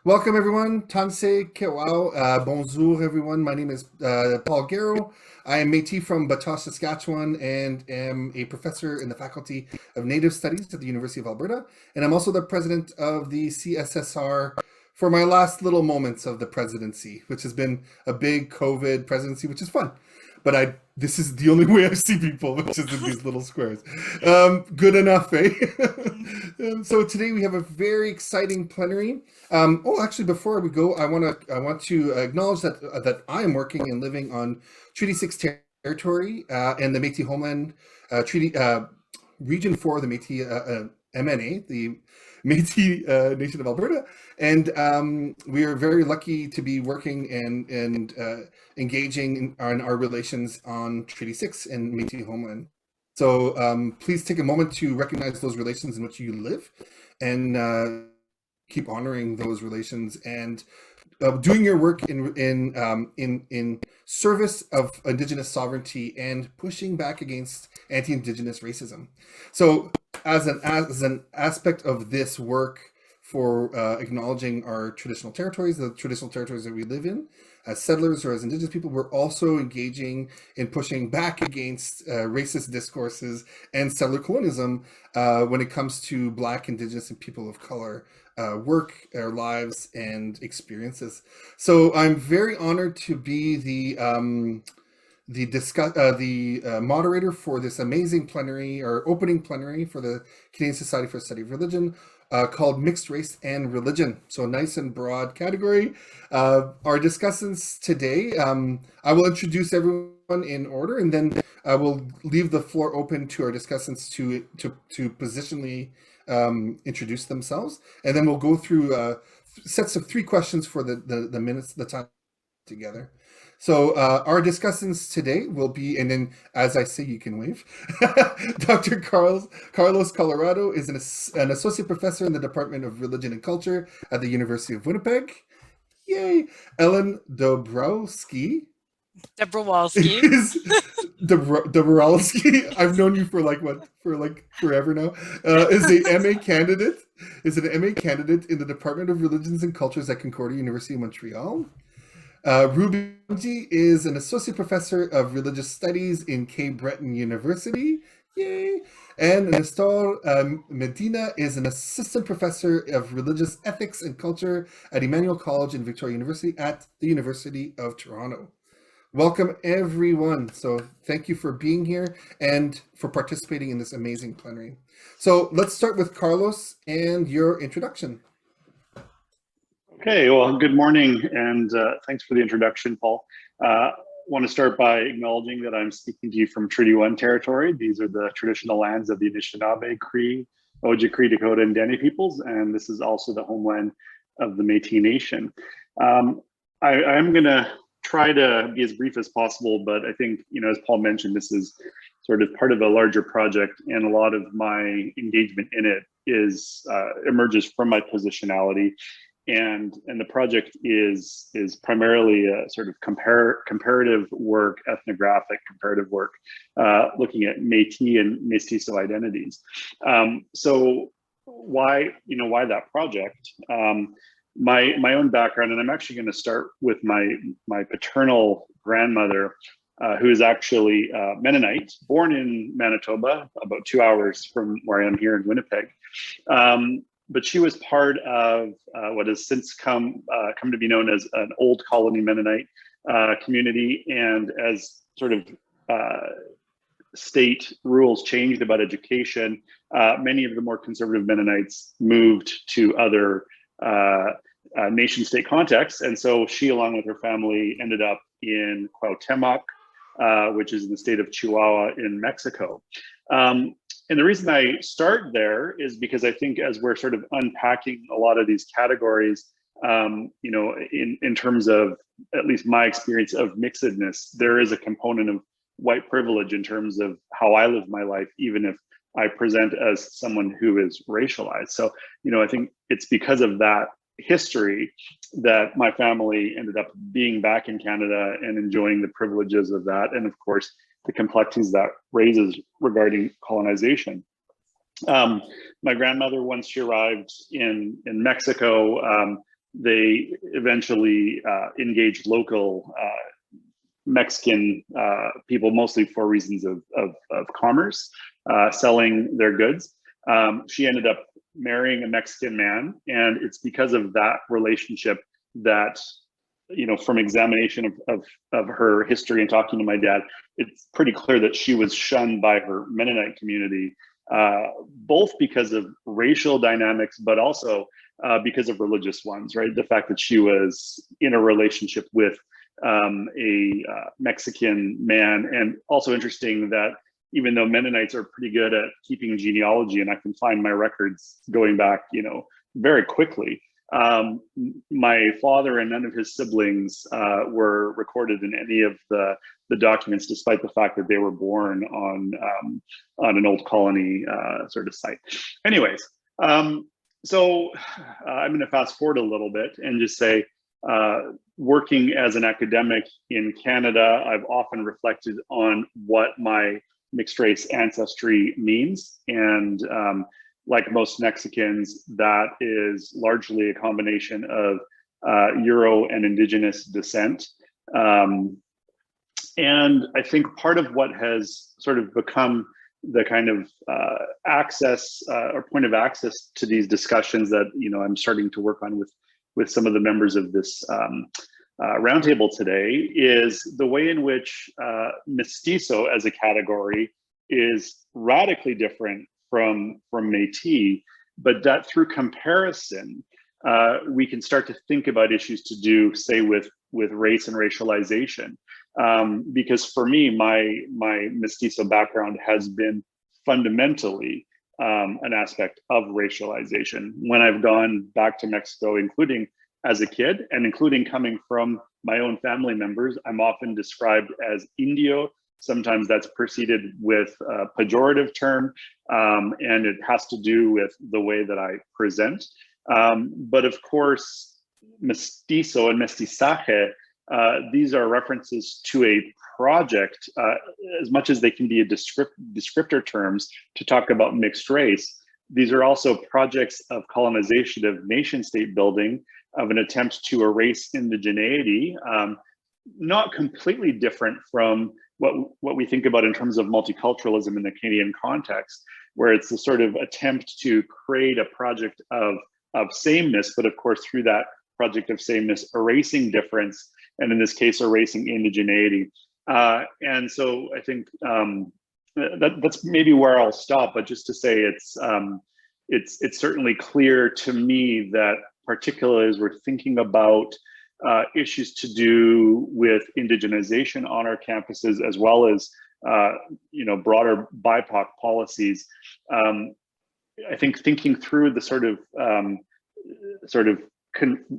Welcome everyone. Tansei Kewao. Bonjour everyone. My name is Paul Guerrero. I am Métis from Batoche, Saskatchewan, and am a professor in the Faculty of Native Studies at the University of Alberta. And I'm also the president of the CSSR for my last little moments of the presidency, which has been a big COVID presidency, which is fun. But this is the only way I see people, which is in these little squares. Good enough, eh? So today we have a very exciting plenary. Actually, before we go, I want to acknowledge that I am working and living on Treaty 6 territory and the Métis Homeland Treaty Region 4 of the Métis MNA, the Métis Nation of Alberta, and we are very lucky to be working and engaging on our relations on Treaty 6 and Métis Homeland. So please take a moment to recognize those relations in which you live and keep honoring those relations and doing your work in service of Indigenous sovereignty and pushing back against anti-Indigenous racism. So as an aspect of this work for acknowledging our traditional territories, the traditional territories that we live in, as settlers or as Indigenous people, we're also engaging in pushing back against racist discourses and settler colonialism when it comes to Black, Indigenous, and people of color work, our lives, and experiences. So I'm very honored to be the moderator for this amazing plenary, or opening plenary for the Canadian Society for the Study of Religion, called Mixed Race and Religion. So a nice and broad category. Our discussants today, I will introduce everyone in order, and then I will leave the floor open to our discussants to positionally introduce themselves, and then we'll go through sets of 3 questions for the minutes, the time together. So our discussants today will be, and then as I say, you can wave. Dr. Carlos Colorado is an associate professor in the Department of Religion and Culture at the University of Winnipeg. Yay! Ellen Depperwalski. Depperwalski. Depperwalski. I've known you for forever now. Is an MA candidate in the Department of Religions and Cultures at Concordia University of Montreal. Ruby is an associate professor of religious studies in Cape Breton University. Yay! And Nestor Medina is an assistant professor of religious ethics and culture at Emmanuel College in Victoria University at the University of Toronto. Welcome, everyone. So thank you for being here and for participating in this amazing plenary. So let's start with Carlos and your introduction. Okay, well, good morning, and thanks for the introduction, Paul. I want to start by acknowledging that I'm speaking to you from Treaty 1 territory. These are the traditional lands of the Anishinaabe, Cree, Ojibwe, Dakota, and Dene peoples, and this is also the homeland of the Métis Nation. I am going to try to be as brief as possible, but I think, as Paul mentioned, this is sort of part of a larger project, and a lot of my engagement in it emerges from my positionality. And the project is primarily a sort of comparative work, ethnographic comparative work, looking at Métis and Mestizo identities. So why that project? My own background, and I'm actually going to start with my paternal grandmother, who is actually Mennonite, born in Manitoba, about 2 hours from where I am here in Winnipeg. But she was part of what has since come to be known as an old colony Mennonite community. And as sort of state rules changed about education, many of the more conservative Mennonites moved to other nation state contexts. And so she, along with her family, ended up in Cuauhtemoc, which is in the state of Chihuahua in Mexico. And the reason I start there is because I think as we're sort of unpacking a lot of these categories, in terms of at least my experience of mixedness, there is a component of white privilege in terms of how I live my life, even if I present as someone who is racialized. So, I think it's because of that history that my family ended up being back in Canada and enjoying the privileges of that. And of course, the complexities that raises regarding colonization. My grandmother, once she arrived in Mexico, they eventually engaged local Mexican people, mostly for reasons of commerce, selling their goods. She ended up marrying a Mexican man, and it's because of that relationship that, you know, from examination of her history and talking to my dad, it's pretty clear that she was shunned by her Mennonite community, both because of racial dynamics, but also because of religious ones, right? The fact that she was in a relationship with a Mexican man, and also interesting that even though Mennonites are pretty good at keeping genealogy, and I can find my records going back, you know, very quickly, my father and none of his siblings were recorded in any of the documents, despite the fact that they were born on an old colony sort of site. Anyways, so I'm going to fast forward a little bit and just say, working as an academic in Canada, I've often reflected on what my mixed race ancestry means. And like most Mexicans, that is largely a combination of Euro and Indigenous descent. And I think part of what has sort of become the kind of access or point of access to these discussions that, you know, I'm starting to work on with some of the members of this roundtable today is the way in which mestizo as a category is radically different from Métis, but that through comparison, we can start to think about issues to do, say, with race and racialization. Because for me, my mestizo background has been fundamentally an aspect of racialization. When I've gone back to Mexico, including as a kid and including coming from my own family members, I'm often described as Indio. Sometimes that's preceded with a pejorative term, and it has to do with the way that I present. But of course, mestizo and mestizaje, these are references to a project, as much as they can be a descriptor terms to talk about mixed race. These are also projects of colonization, of nation state building, of an attempt to erase indigeneity, not completely different from what we think about in terms of multiculturalism in the Canadian context, where it's a sort of attempt to create a project of sameness, but of course through that project of sameness, erasing difference, and in this case, erasing indigeneity. And so I think that's maybe where I'll stop, but just to say it's certainly clear to me that particularly as we're thinking about issues to do with indigenization on our campuses, as well as you know, broader BIPOC policies, I think thinking through the sort of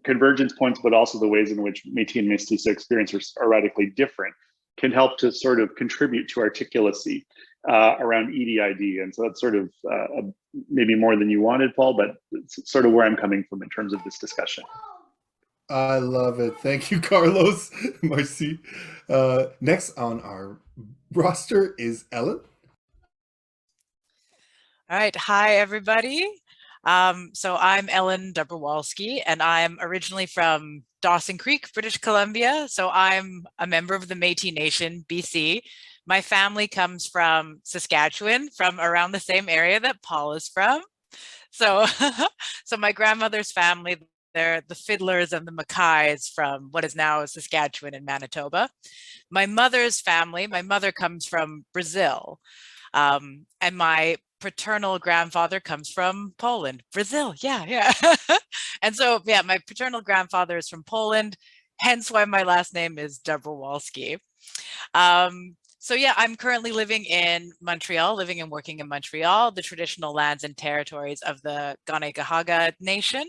convergence points, but also the ways in which Métis and Mestizo experience are radically different, can help to sort of contribute to articulacy around EDID. And so that's sort of maybe more than you wanted, Paul, but it's sort of where I'm coming from in terms of this discussion. I love it. Thank you, Carlos. Merci. Next on our roster is Ellen. All right. Hi, everybody. So I'm Ellen Depperwalski, and I'm originally from Dawson Creek, British Columbia. So I'm a member of the Métis Nation, BC. My family comes from Saskatchewan, from around the same area that Paul is from. So, so my grandmother's family, they're the Fiddlers and the Mackays from what is now Saskatchewan and Manitoba. My mother's family, my mother comes from Brazil, and my paternal grandfather comes from Poland. Brazil, yeah. And so, yeah, my paternal grandfather is from Poland, hence why my last name is Depperwalski. So yeah, I'm currently living in Montreal, living and working in Montreal, the traditional lands and territories of the Ganégahaga Nation.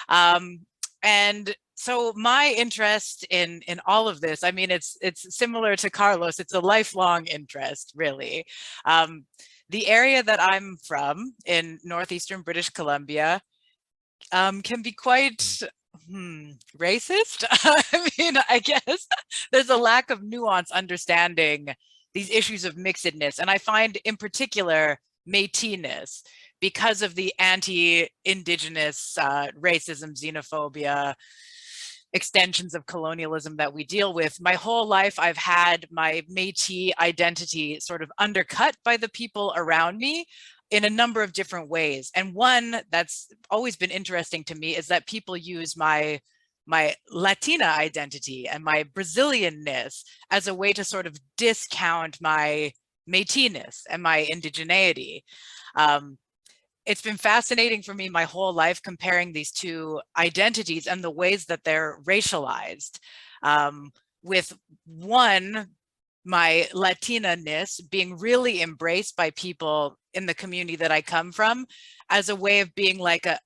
And so my interest in all of this, I mean, it's similar to Carlos, it's a lifelong interest, really. The area that I'm from in northeastern British Columbia can be quite racist. I mean, I guess there's a lack of nuance understanding these issues of mixedness. And I find in particular Métis-ness, because of the anti-Indigenous racism, xenophobia, extensions of colonialism that we deal with. My whole life, I've had my Métis identity sort of undercut by the people around me in a number of different ways. And one that's always been interesting to me is that people use my Latina identity and my Brazilianness as a way to sort of discount my Métis-ness and my indigeneity. It's been fascinating for me my whole life comparing these two identities and the ways that they're racialized. With one, my Latina-ness being really embraced by people in the community that I come from as a way of being like a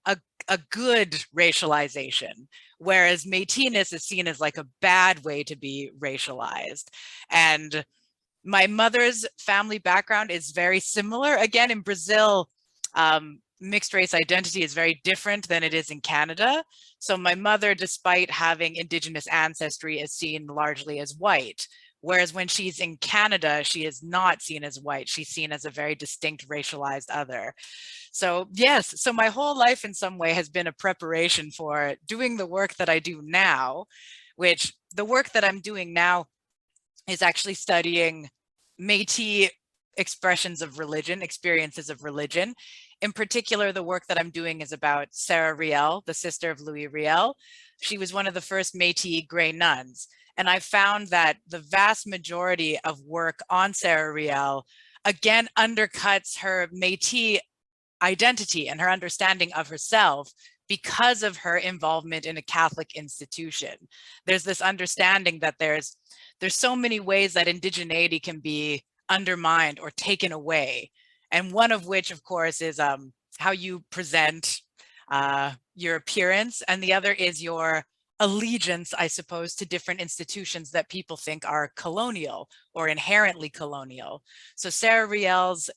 good racialization, whereas Métis-ness is seen as like a bad way to be racialized. And my mother's family background is very similar. Again, in Brazil, mixed race identity is very different than it is in Canada. So my mother, despite having Indigenous ancestry, is seen largely as white. Whereas when she's in Canada, she is not seen as white. She's seen as a very distinct racialized other. So yes, so my whole life in some way has been a preparation for doing the work that I do now, which the work that I'm doing now is actually studying Métis expressions of religion, experiences of religion. In particular, the work that I'm doing is about Sarah Riel, the sister of Louis Riel. She was one of the first Métis Grey nuns. And I found that the vast majority of work on Sarah Riel, again, undercuts her Métis identity and her understanding of herself because of her involvement in a Catholic institution. There's this understanding that there's so many ways that indigeneity can be undermined or taken away. And one of which, of course, is how you present your appearance. And the other is your allegiance, I suppose, to different institutions that people think are colonial or inherently colonial. So Sarah Riel's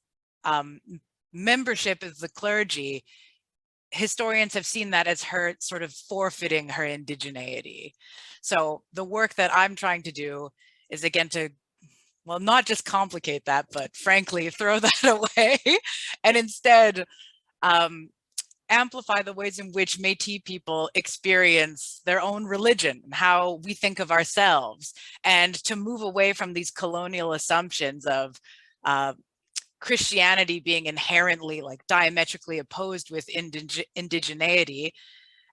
membership of the clergy, historians have seen that as her sort of forfeiting her indigeneity. So the work that I'm trying to do is, again, to, well, not just complicate that, but frankly, throw that away and instead amplify the ways in which Métis people experience their own religion and how we think of ourselves, and to move away from these colonial assumptions of Christianity being inherently like diametrically opposed with indigeneity,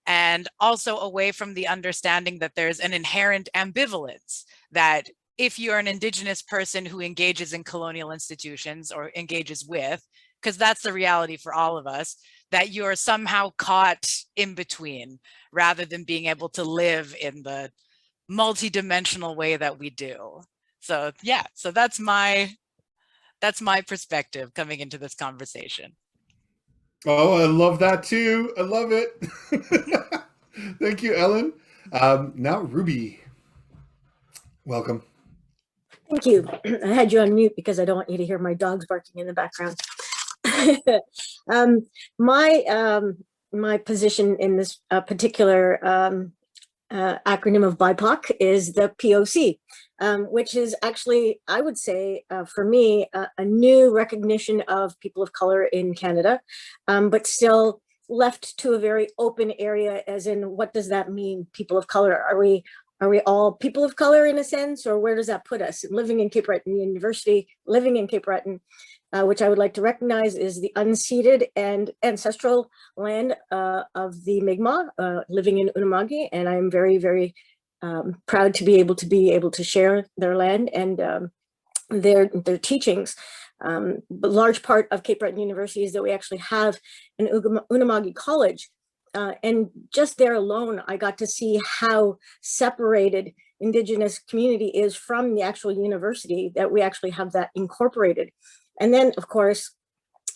and also away from the understanding that there's an inherent ambivalence, that if you're an Indigenous person who engages in colonial institutions or engages with, because that's the reality for all of us, that you're somehow caught in between rather than being able to live in the multidimensional way that we do. So yeah, so that's my perspective coming into this conversation. Oh, I love that too. I love it. Thank you, Ellen. Now, Ruby, welcome. Thank you. I had you on mute because I don't want you to hear my dogs barking in the background. My position in this particular acronym of BIPOC is the POC, which is actually, I would say, for me, a new recognition of people of color in Canada, but still left to a very open area, as in, what does that mean, people of color? Are we all people of color in a sense, or where does that put us? Living in Cape Breton University, living in Cape Breton, which I would like to recognize is the unceded and ancestral land of the Mi'kmaq, living in Unama'ki, and I'm very, very proud to be able to share their land and their teachings. A large part of Cape Breton University is that we actually have an Unama'ki college. And just there alone, I got to see how separated Indigenous community is from the actual university, that we actually have that incorporated. And then, of course,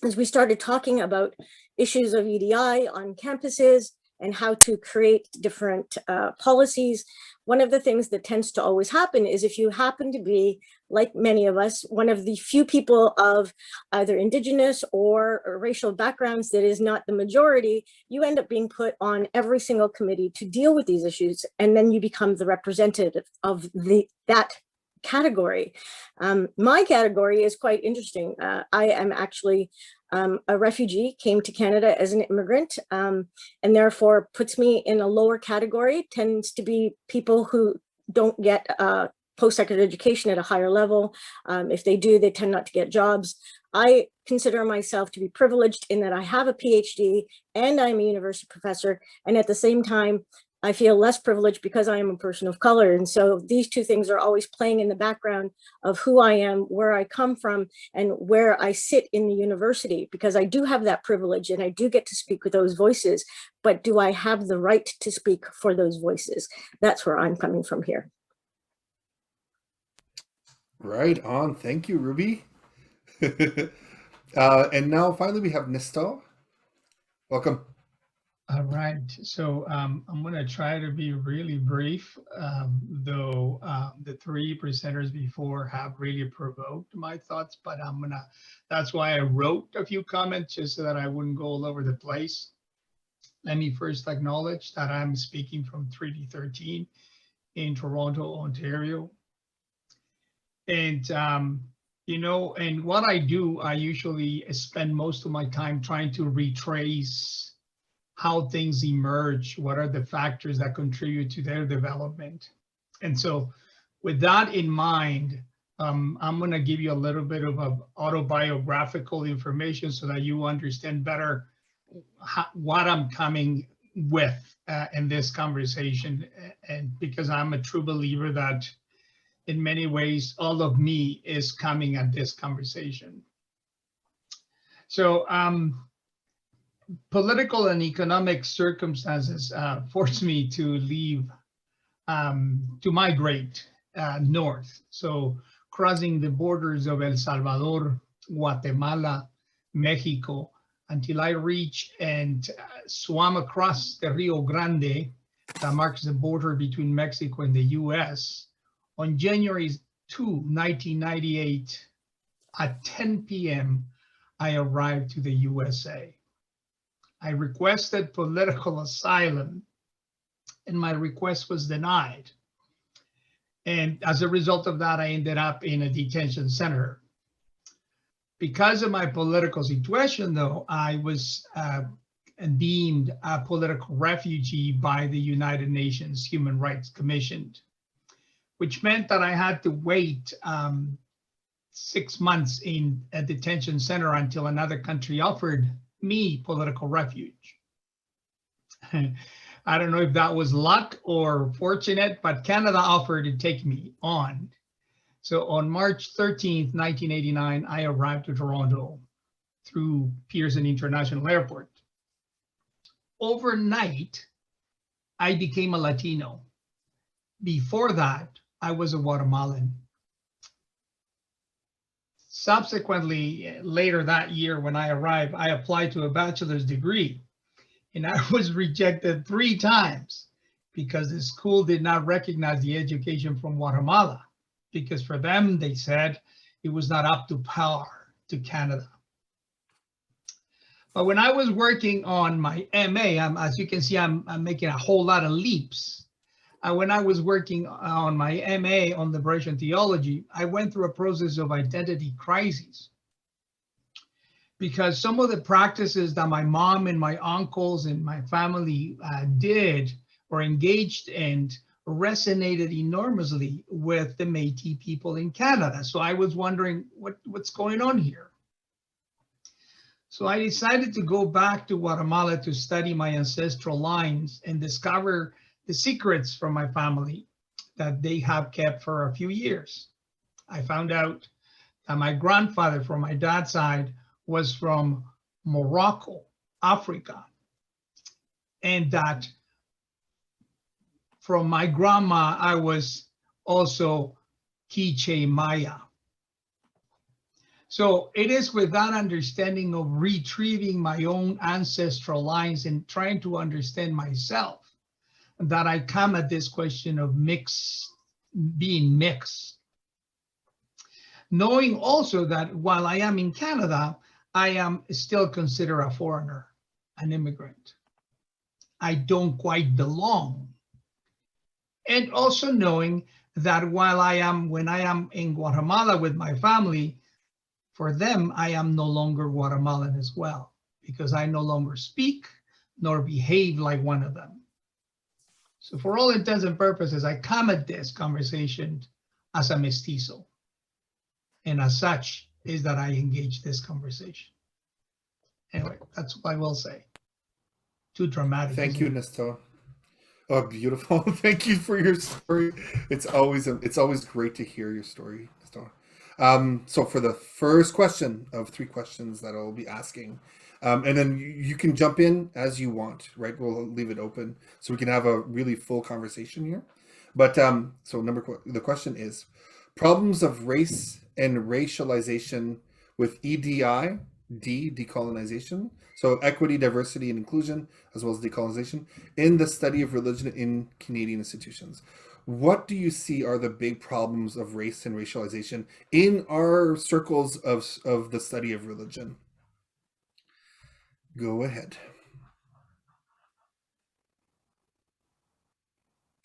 as we started talking about issues of EDI on campuses and how to create different policies, one of the things that tends to always happen is, if you happen to be, like many of us, one of the few people of either Indigenous or racial backgrounds that is not the majority, you end up being put on every single committee to deal with these issues, and then you become the representative of that category. My category is quite interesting. I am actually a refugee, came to Canada as an immigrant, and therefore puts me in a lower category, tends to be people who don't get post-secondary education at a higher level. If they do, they tend not to get jobs. I consider myself to be privileged in that I have a PhD and I'm a university professor. And at the same time, I feel less privileged because I am a person of color. And so these two things are always playing in the background of who I am, where I come from, and where I sit in the university, because I do have that privilege and I do get to speak with those voices, but do I have the right to speak for those voices? That's where I'm coming from here. Right on. Thank you, Ruby. And now finally we have Nistal. Welcome. All right, so I'm going to try to be really brief, though the three presenters before have really provoked my thoughts, but that's why I wrote a few comments just so that I wouldn't go all over the place. Let me first acknowledge that I'm speaking from Treaty 13 in Toronto, Ontario. And, you know, and what I do, I usually spend most of my time trying to retrace how things emerge, what are the factors that contribute to their development. And so with that in mind, I'm going to give you a little bit of autobiographical information so that you understand better what I'm coming with in this conversation. And because I'm a true believer that in many ways, all of me is coming at this conversation. So, political and economic circumstances forced me to leave, to migrate north. So crossing the borders of El Salvador, Guatemala, Mexico, until I reached and swam across the Rio Grande that marks the border between Mexico and the US on January 2, 1998, at 10 p.m., I arrived to the USA. I requested political asylum, and my request was denied. And as a result of that, I ended up in a detention center. Because of my political situation, though, I was deemed a political refugee by the United Nations Human Rights Commission, which meant that I had to wait 6 months in a detention center until another country offered me political refuge. I don't know if that was luck or fortunate, but Canada offered to take me on. So on March 13th, 1989, I arrived to Toronto through Pearson International Airport. Overnight, I became a Latino. Before that, I was a Guatemalan. Subsequently, later that year when I arrived, I applied to a bachelor's degree, and I was rejected 3 times because the school did not recognize the education from Guatemala, because for them, they said it was not up to par to Canada. But when I was working on my MA, as you can see, I'm making a whole lot of leaps. When I was working on my MA on liberation theology, I went through a process of identity crisis, because some of the practices that my mom and my uncles and my family did or engaged in resonated enormously with the Métis people in Canada. So I was wondering what's going on here. So I decided to go back to Guatemala to study my ancestral lines and discover the secrets from my family that they have kept for a few years. I found out that my grandfather from my dad's side was from Morocco, Africa, and that from my grandma, I was also Quiche Maya. So it is with that understanding of retrieving my own ancestral lines and trying to understand myself that I come at this question of being mixed. Knowing also that while I am in Canada, I am still considered a foreigner, an immigrant. I don't quite belong. And also knowing that when I am in Guatemala with my family, For them, I am no longer Guatemalan as well, because I no longer speak nor behave like one of them. So for all intents and purposes, I come at this conversation as a mestizo. And as such is that I engage this conversation. Anyway, that's what I will say. Too dramatic. Thank you, Nestor. Oh, beautiful. Thank you for your story. It's always great to hear your story, Nestor. So for the first question of 3 questions that I'll be asking, and then you can jump in as you want, right? We'll leave it open so we can have a really full conversation here. But so the question is, problems of race and racialization with EDI, decolonization, so equity, diversity, and inclusion, as well as decolonization, in the study of religion in Canadian institutions. What do you see are the big problems of race and racialization in our circles of the study of religion? Go ahead.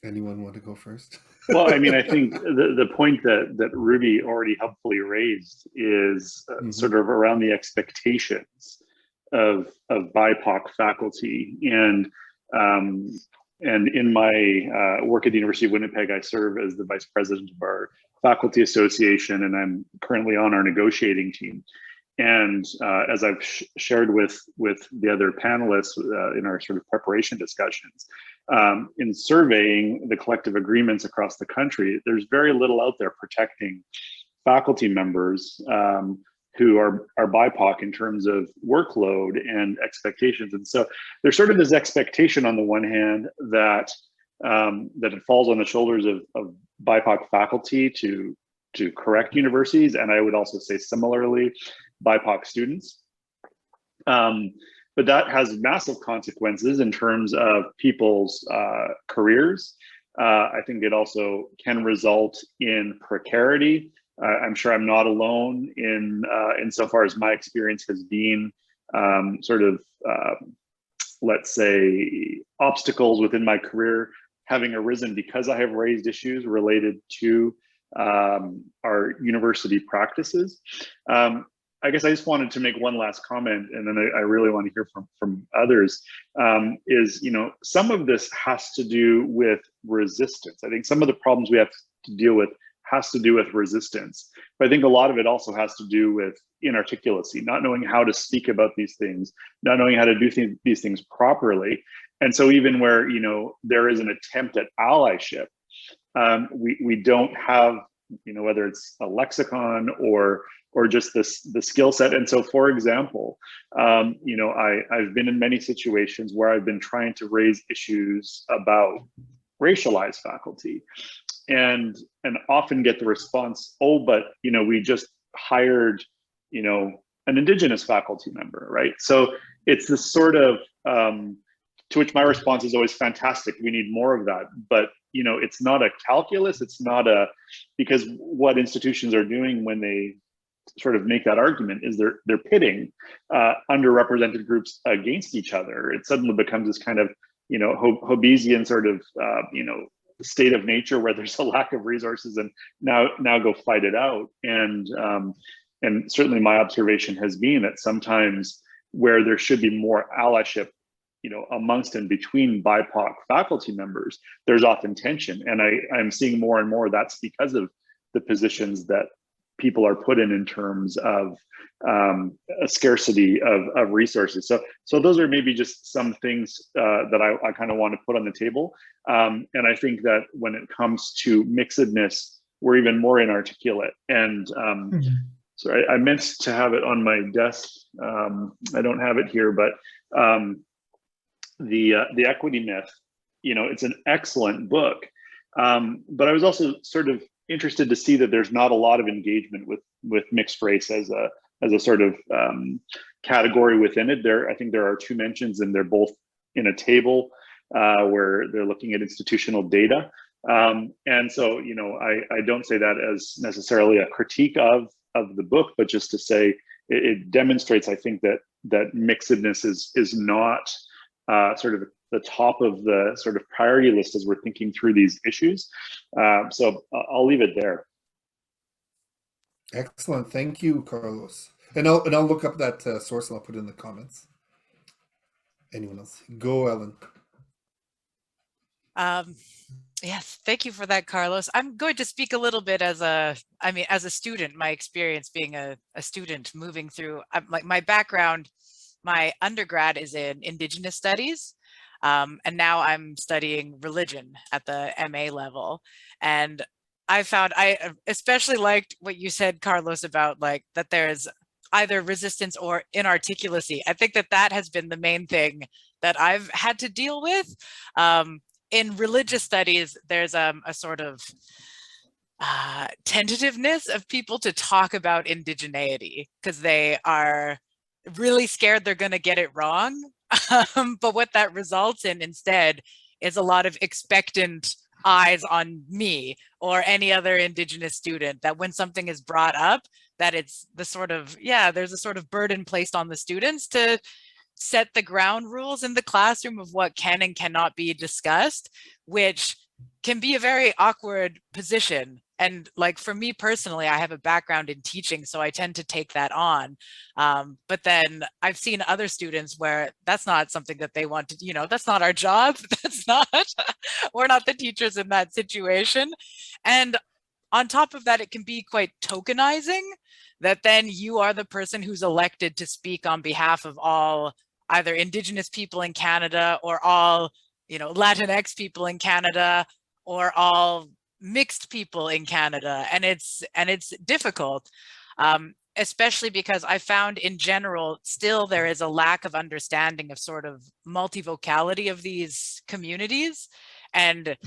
Anyone want to go first? Well, I mean, I think the point that Ruby already helpfully raised is sort of around the expectations of BIPOC faculty. And in my work at the University of Winnipeg, I serve as the vice president of our faculty association, and I'm currently on our negotiating team. And as I've shared with the other panelists in our sort of preparation discussions, in surveying the collective agreements across the country, there's very little out there protecting faculty members who are BIPOC in terms of workload and expectations. And so there's sort of this expectation on the one hand that that it falls on the shoulders of BIPOC faculty to correct universities, and I would also say similarly BIPOC students. But that has massive consequences in terms of people's careers. I think it also can result in precarity. I'm sure I'm not alone in insofar as my experience has been sort of, let's say, obstacles within my career having arisen because I have raised issues related to our university practices. I guess I just wanted to make one last comment, and then I really want to hear from others, is, you know, some of this has to do with resistance. I think some of the problems we have to deal with has to do with resistance. But I think a lot of it also has to do with inarticulacy, not knowing how to speak about these things, not knowing how to do these things properly. And so even where, you know, there is an attempt at allyship, we don't have, you know, whether it's a lexicon or just the skill set. And so, for example, you know, I've been in many situations where I've been trying to raise issues about racialized faculty, and often get the response, oh, but, you know, we just hired, you know, an Indigenous faculty member, right? So it's this sort of, to which my response is always fantastic. We need more of that. But, you know, it's not a calculus. It's not because what institutions are doing when they sort of make that argument is they're pitting underrepresented groups against each other. It suddenly becomes this kind of, you know, Hobbesian sort of, you know, state of nature where there's a lack of resources, and now go fight it out. And certainly my observation has been that sometimes where there should be more allyship, you know, amongst and between BIPOC faculty members, there's often tension. And I'm seeing more and more that's because of the positions that people are put in terms of a scarcity of resources. So those are maybe just some things that I kind of want to put on the table. And I think that when it comes to mixedness, we're even more inarticulate. And so I meant to have it on my desk. I don't have it here, but the Equity Myth, you know, it's an excellent book. But I was also sort of interested to see that there's not a lot of engagement with mixed race as a sort of category within it. I think there are 2 mentions, and they're both in a table where they're looking at institutional data. And so, you know, I don't say that as necessarily a critique of the book, but just to say it demonstrates, I think, that mixedness is not sort of the top of the sort of priority list as we're thinking through these issues. So I'll leave it there. Excellent. Thank you, Carlos. And I'll look up that source and I'll put it in the comments. Anyone else? Go, Ellen. Yes, thank you for that, Carlos. I'm going to speak a little bit as a student, my experience being a student moving through, like my background, my undergrad is in Indigenous studies. And now I'm studying religion at the MA level. And I found, I especially liked what you said, Carlos, about like that there's either resistance or inarticulacy. I think that has been the main thing that I've had to deal with. In religious studies, there's a sort of tentativeness of people to talk about indigeneity because they are really scared they're going to get it wrong. But what that results in instead is a lot of expectant eyes on me or any other Indigenous student, that when something is brought up, that it's the sort of, there's a sort of burden placed on the students to set the ground rules in the classroom of what can and cannot be discussed, which can be a very awkward position. And like for me personally, I have a background in teaching, so I tend to take that on. But then I've seen other students where that's not something that they want to, that's not our job. That's not, we're not the teachers in that situation. And on top of that, it can be quite tokenizing, that then you are the person who's elected to speak on behalf of all either Indigenous people in Canada or all, Latinx people in Canada or all mixed people in Canada. And it's difficult, especially because I found in general, still there is a lack of understanding of sort of multivocality of these communities. And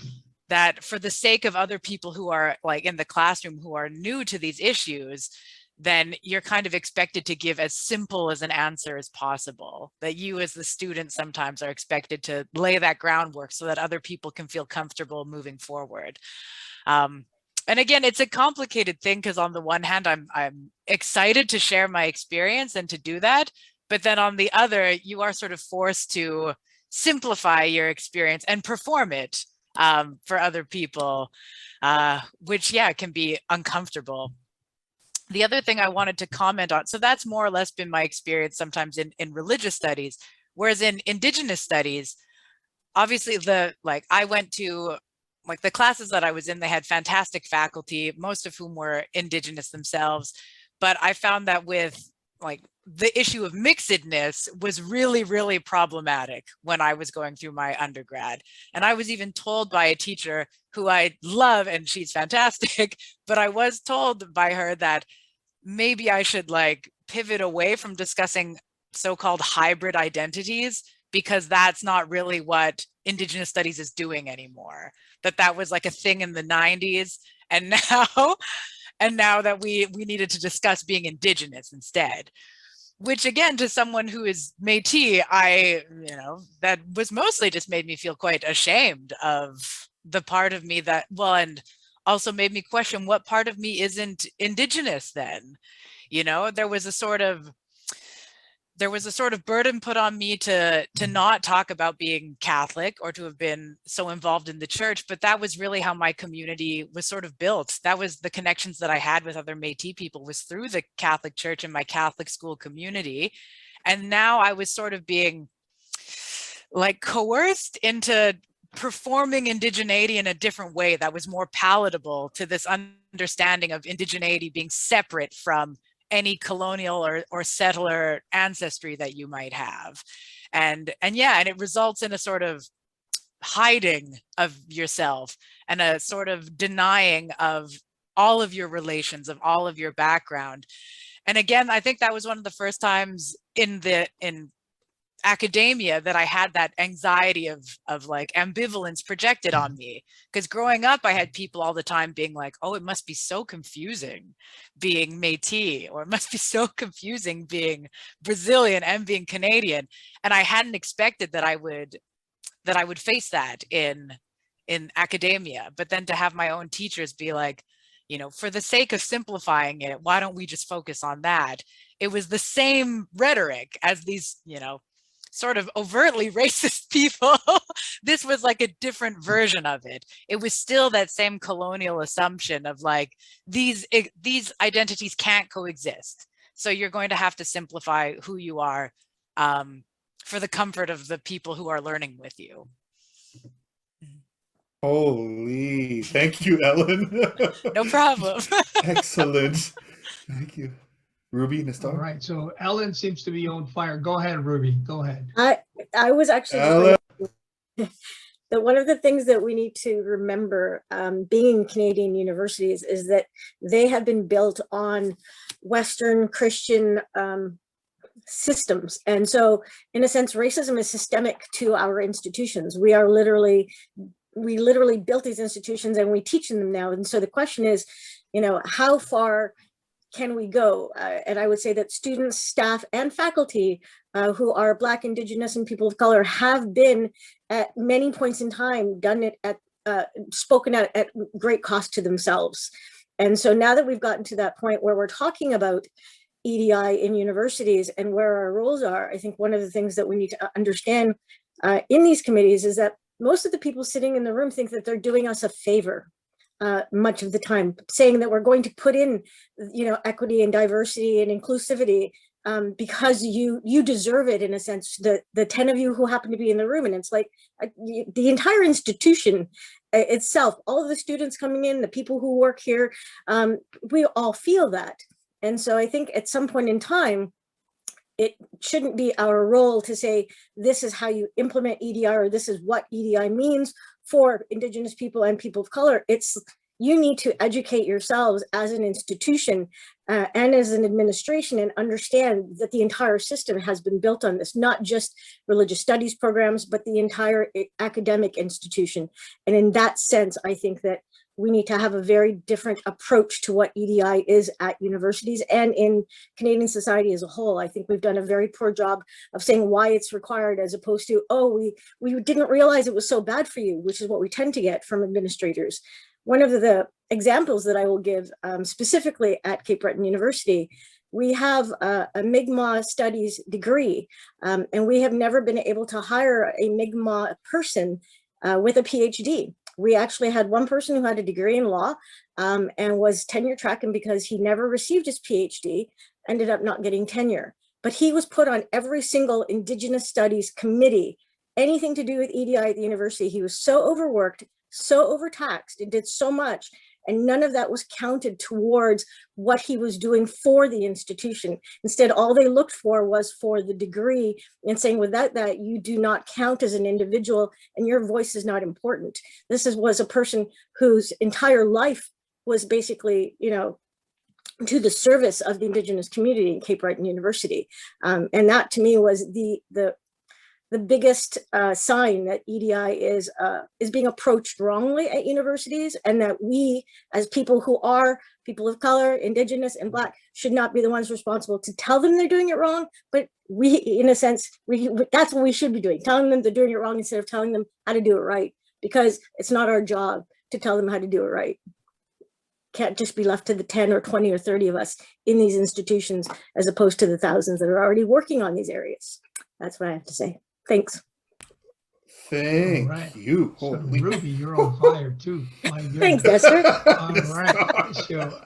that for the sake of other people who are like in the classroom who are new to these issues, then you're kind of expected to give as simple as an answer as possible. That you as the student sometimes are expected to lay that groundwork so that other people can feel comfortable moving forward. And again, it's a complicated thing because on the one hand, I'm excited to share my experience and to do that. But then on the other, you are sort of forced to simplify your experience and perform it for other people, which, can be uncomfortable. The other thing I wanted to comment on, so that's more or less been my experience sometimes in religious studies, whereas in Indigenous studies, obviously I went to like the classes that I was in, they had fantastic faculty, most of whom were Indigenous themselves. But I found that with like the issue of mixedness was really, really problematic when I was going through my undergrad. And I was even told by a teacher who I love, and she's fantastic, but I was told by her that maybe I should like pivot away from discussing so-called hybrid identities, because that's not really what Indigenous studies is doing anymore. That was like a thing in the 90s. And now that we needed to discuss being Indigenous instead, which again, to someone who is Métis, that was mostly just made me feel quite ashamed of the part of me that, and also made me question what part of me isn't Indigenous then. There was a sort of burden put on me to not talk about being Catholic or to have been so involved in the church, but that was really how my community was sort of built. That was the connections that I had with other Métis people, was through the Catholic church and my Catholic school community. And now I was sort of being like coerced into performing indigeneity in a different way that was more palatable to this understanding of indigeneity being separate from any colonial or settler ancestry that you might have. And it results in a sort of hiding of yourself and a sort of denying of all of your relations, of all of your background. And again, I think that was one of the first times in academia that I had that anxiety of like ambivalence projected on me. Because growing up, I had people all the time being like, oh, it must be so confusing being Métis, or it must be so confusing being Brazilian and being Canadian. And I hadn't expected that I would face that in academia. But then to have my own teachers be like, for the sake of simplifying it, why don't we just focus on that? It was the same rhetoric as these, sort of overtly racist people. This was like a different version of it. It was still that same colonial assumption of like, these identities can't coexist. So you're going to have to simplify who you are for the comfort of the people who are learning with you. Holy, thank you, Ellen. No problem. Excellent. Thank you. Ruby, Nestor? All right, so Ellen seems to be on fire. Go ahead, Ruby, go ahead. I was actually just Ellen. that one of the things that we need to remember being in Canadian universities is that they have been built on Western Christian systems. And so in a sense, racism is systemic to our institutions. We literally built these institutions and we teach them now. And so the question is, how far can we go? And I would say that students, staff, and faculty who are Black, Indigenous, and people of color have been at many points in time done it spoken at great cost to themselves. And so now that we've gotten to that point where we're talking about EDI in universities and where our roles are, I think one of the things that we need to understand in these committees is that most of the people sitting in the room think that they're doing us a favor much of the time, saying that we're going to put in, equity and diversity and inclusivity because you deserve it, in a sense, the 10 of you who happen to be in the room. And it's like the entire institution itself, all of the students coming in, the people who work here, we all feel that. And so I think at some point in time, it shouldn't be our role to say, this is how you implement EDI, or this is what EDI means for Indigenous people and people of color. It's, you need to educate yourselves as an institution and as an administration and understand that the entire system has been built on this, not just religious studies programs, but the entire academic institution. And in that sense, I think that we need to have a very different approach to what EDI is at universities and in Canadian society as a whole. I think we've done a very poor job of saying why it's required, as opposed to, oh, we didn't realize it was so bad for you, which is what we tend to get from administrators. One of the examples that I will give specifically at Cape Breton University, we have a Mi'kmaq studies degree, and we have never been able to hire a Mi'kmaq person with a PhD. We actually had one person who had a degree in law and was tenure track, and because he never received his PhD, ended up not getting tenure. But he was put on every single Indigenous studies committee, anything to do with EDI at the university. He was so overworked, so overtaxed, and did so much, and none of that was counted towards what he was doing for the institution. Instead, all they looked for was for the degree, and saying without that, you do not count as an individual and your voice is not important. This was a person whose entire life was basically, to the service of the Indigenous community in Cape Breton University. And that to me was the biggest sign that EDI is being approached wrongly at universities, and that we, as people who are people of color, Indigenous, and Black, should not be the ones responsible to tell them they're doing it wrong. But we, in a sense, that's what we should be doing, telling them they're doing it wrong instead of telling them how to do it right, because it's not our job to tell them how to do it right. Can't just be left to the 10 or 20 or 30 of us in these institutions, as opposed to the thousands that are already working on these areas. That's what I have to say. Thanks. Thank you. So, Holy. Ruby, you're on fire too. My goodness. Thanks, Esther. All right. So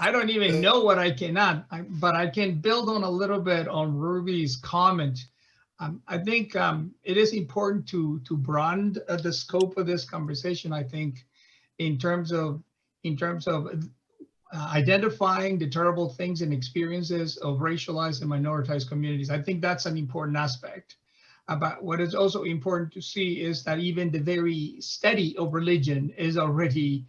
I don't even know what I cannot, but I can build on a little bit on Ruby's comment. I think it is important to broaden the scope of this conversation. I think in terms of identifying the terrible things and experiences of racialized and minoritized communities. I think that's an important aspect. But what is also important to see is that even the very study of religion is already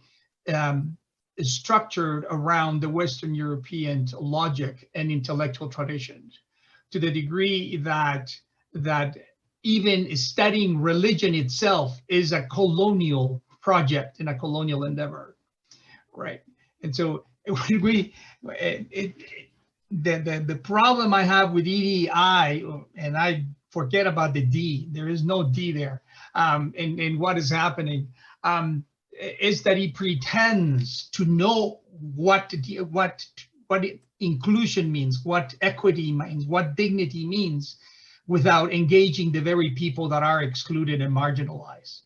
structured around the Western European logic and intellectual traditions, to the degree that even studying religion itself is a colonial project and a colonial endeavor, right? And so the problem I have with EDI, and I forget about the D, there is no D there, in what is happening, is that he pretends to know what inclusion means, what equity means, what dignity means, without engaging the very people that are excluded and marginalized.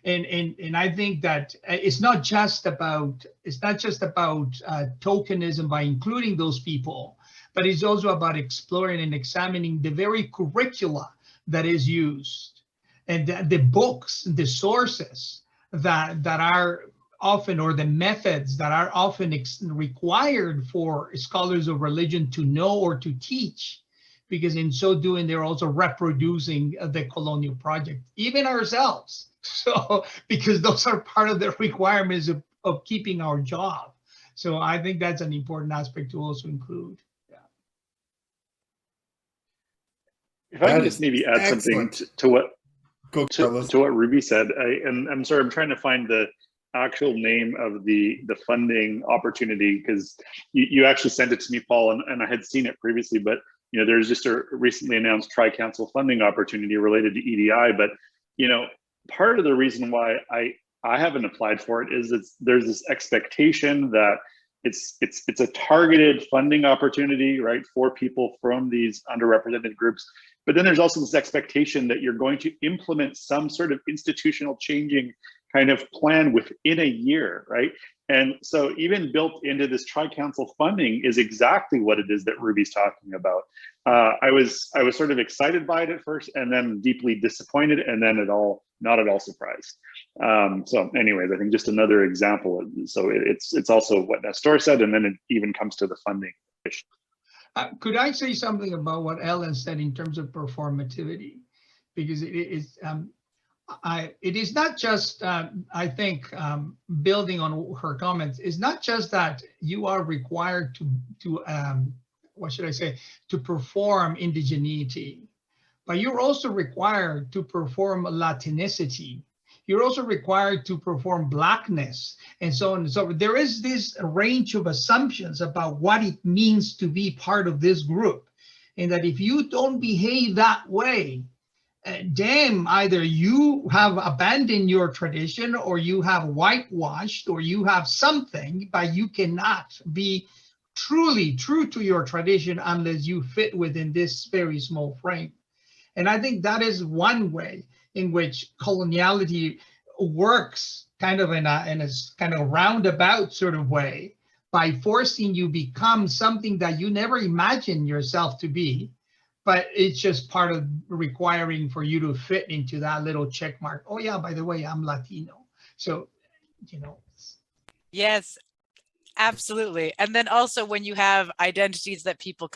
And I think that it's not just about tokenism by including those people, but it's also about exploring and examining the very curricula that is used, and the books, the sources that are often, or the methods that are often required for scholars of religion to know or to teach, because in so doing, they're also reproducing the colonial project, even ourselves. So, because those are part of the requirements of keeping our job. So I think that's an important aspect to also include. Yeah. If I could just maybe add something to what Ruby said, and I'm sorry, I'm trying to find the actual name of the funding opportunity, because you actually sent it to me, Paul, and I had seen it previously, but there's just a recently announced Tri-Council funding opportunity related to EDI. But part of the reason why I haven't applied for it is there's this expectation that it's a targeted funding opportunity, right, for people from these underrepresented groups. But then there's also this expectation that you're going to implement some sort of institutional changing kind of plan within a year, right? And so even built into this Tri-Council funding is exactly what it is that Ruby's talking about. I was sort of excited by it at first, and then deeply disappointed, and then not at all surprised. So anyways, I think just another example. So it's also what Nestor said, and then it even comes to the funding issue. Could I say something about what Ellen said in terms of performativity? Because it is not just, I think, building on her comments, it's not just that you are required to what should I say, to perform indigeneity, but you're also required to perform Latinicity. You're also required to perform Blackness, and so on and so forth. There is this range of assumptions about what it means to be part of this group, and that if you don't behave that way, damn, either you have abandoned your tradition, or you have whitewashed, or you have something, but you cannot be truly true to your tradition unless you fit within this very small frame. And I think that is one way in which coloniality works, kind of in a kind of roundabout sort of way, by forcing you become something that you never imagined yourself to be, but it's just part of requiring for you to fit into that little check mark. Oh yeah, by the way, I'm Latino. So, Yes, absolutely. And then also when you have identities that people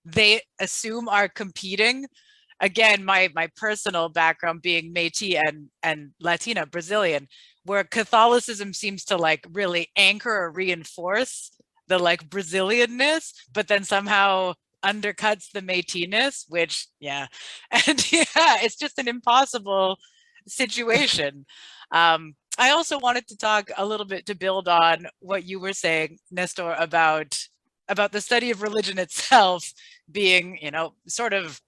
they assume are competing. Again, my personal background being Métis and Latina, Brazilian, where Catholicism seems to really anchor or reinforce the Brazilianness, but then somehow undercuts the Métis-ness, which, yeah. And yeah, it's just an impossible situation. I also wanted to talk a little bit, to build on what you were saying, Nestor, about the study of religion itself being, sort of,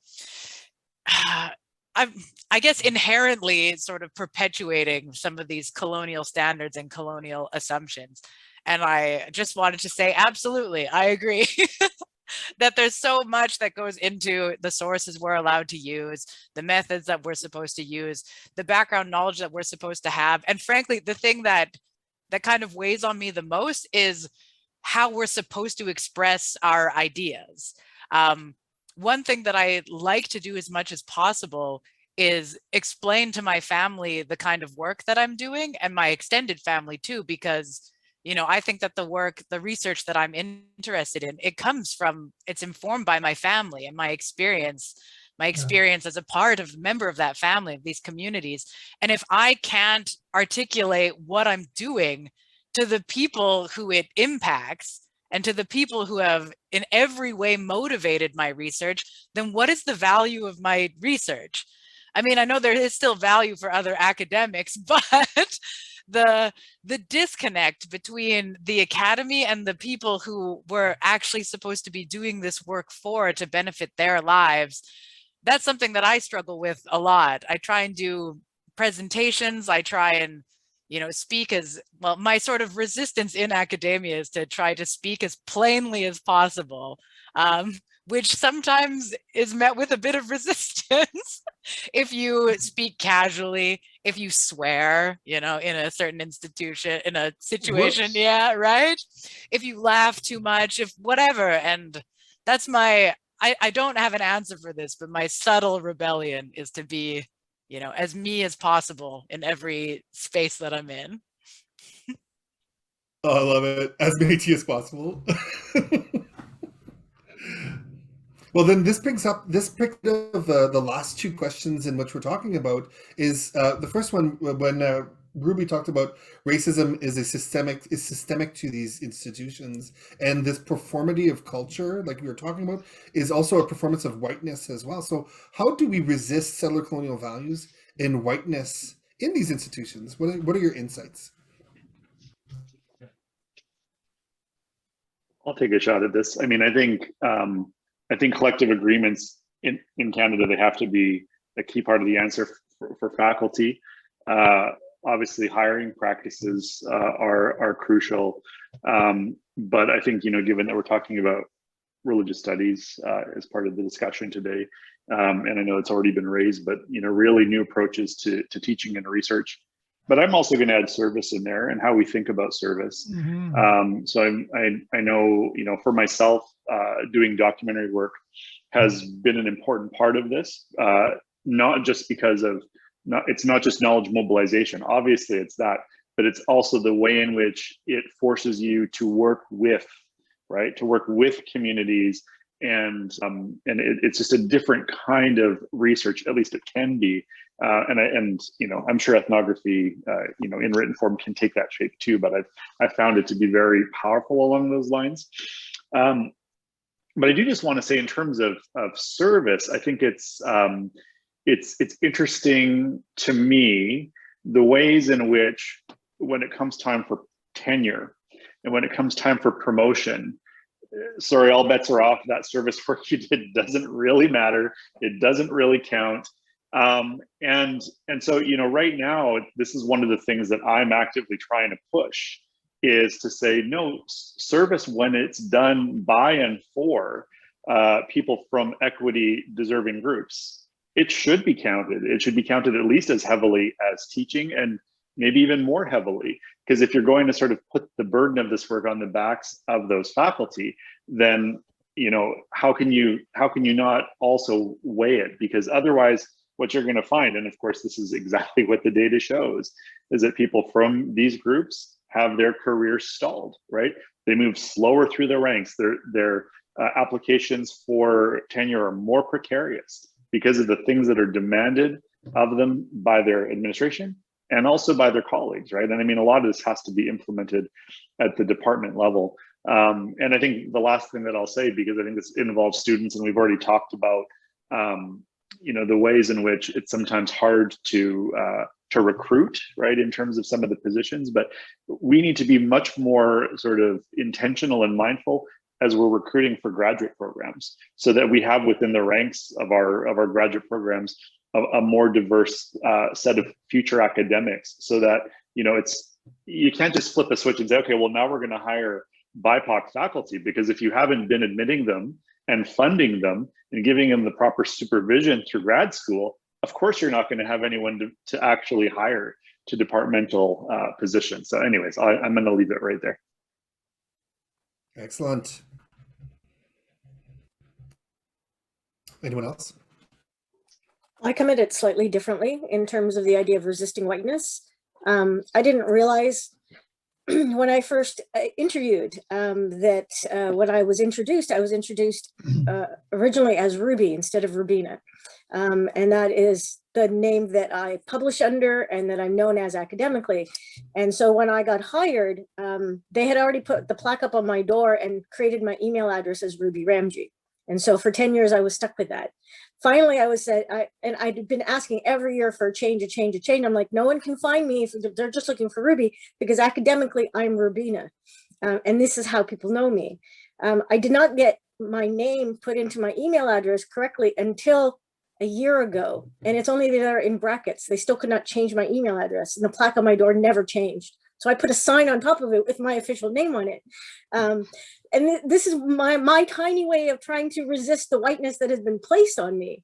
I guess inherently sort of perpetuating some of these colonial standards and colonial assumptions. And I just wanted to say, absolutely, I agree. That there's so much that goes into the sources we're allowed to use, the methods that we're supposed to use, the background knowledge that we're supposed to have. And frankly, the thing that kind of weighs on me the most is how we're supposed to express our ideas. One thing that I like to do as much as possible is explain to my family the kind of work that I'm doing, and my extended family too, because I think that the research that I'm interested in, it's informed by my family and my experience as a member of that family, of these communities. And if I can't articulate what I'm doing to the people who it impacts, and to the people who have in every way motivated my research, then what is the value of my research? I mean, I know there is still value for other academics, but the disconnect between the academy and the people who were actually supposed to be doing this work to benefit their lives, that's something that I struggle with a lot. I try and do presentations. I try and speak as well. My sort of resistance in academia is to try to speak as plainly as possible, which sometimes is met with a bit of resistance. If you speak casually, if you swear, in a certain institution, in a situation, Whoops. yeah, right? If you laugh too much, if whatever. And that's I don't have an answer for this, but my subtle rebellion is to be, as me as possible in every space that I'm in. Oh, I love it. As Métis as possible. Well, then this brings up the last two questions in which we're talking about is the first one when Ruby talked about racism is systemic to these institutions, and this performativity of culture, like we were talking about, is also a performance of whiteness as well. So how do we resist settler colonial values in whiteness in these institutions? What are your insights? I'll take a shot at this. I mean, I think collective agreements in Canada, they have to be a key part of the answer for faculty. Obviously, hiring practices are crucial, but I think given that we're talking about religious studies as part of the discussion today, and I know it's already been raised, but really new approaches to teaching and research. But I'm also going to add service in there and how we think about service. Mm-hmm. So I know, for myself, doing documentary work has been an important part of this, not just because of, it's not just knowledge mobilization. Obviously it's that, but it's also the way in which it forces you to work with, right? To work with communities. And it's just a different kind of research, at least it can be. I'm sure ethnography, in written form can take that shape too, but I've found it to be very powerful along those lines. But I do just want to say in terms of service, I think it's interesting to me, the ways in which when it comes time for tenure and when it comes time for promotion, sorry, all bets are off. That service work you did doesn't really matter. It doesn't really count. And so, right now, this is one of the things that I'm actively trying to push is to say, no, service when it's done by and for people from equity deserving groups, it should be counted. It should be counted at least as heavily as teaching, and maybe even more heavily. Because if you're going to sort of put the burden of this work on the backs of those faculty, then how can you not also weigh it? Because otherwise, what you're going to find, and of course this is exactly what the data shows, is that people from these groups have their careers stalled, right? They move slower through the ranks. Their applications for tenure are more precarious because of the things that are demanded of them by their administration and also by their colleagues, right? And I mean, a lot of this has to be implemented at the department level. And I think the last thing that I'll say, because I think this involves students, and we've already talked about, the ways in which it's sometimes hard to recruit, right, in terms of some of the positions, but we need to be much more sort of intentional and mindful as we're recruiting for graduate programs, so that we have within the ranks of our graduate programs a more diverse set of future academics, so that you can't just flip a switch and say, okay, well, now we're going to hire BIPOC faculty, because if you haven't been admitting them and funding them and giving them the proper supervision through grad school, of course you're not going to have anyone to actually hire to departmental positions. So anyways, I'm going to leave it right there. Excellent. Anyone else? I come at it slightly differently in terms of the idea of resisting whiteness. I didn't realize when I first interviewed that when I was introduced originally as Ruby instead of Rubina. And that is the name that I publish under and that I'm known as academically. And so when I got hired, they had already put the plaque up on my door and created my email address as Ruby Ramji. And so for 10 years, I was stuck with that. Finally, I was said, and I'd been asking every year for a change. I'm like, no one can find me if they're just looking for Ruby, because academically I'm Rubina. And this is how people know me. I did not get my name put into my email address correctly until a year ago, and it's only there in brackets. They still could not change my email address, and the plaque on my door never changed. So I put a sign on top of it with my official name on it. And this is my tiny way of trying to resist the whiteness that has been placed on me.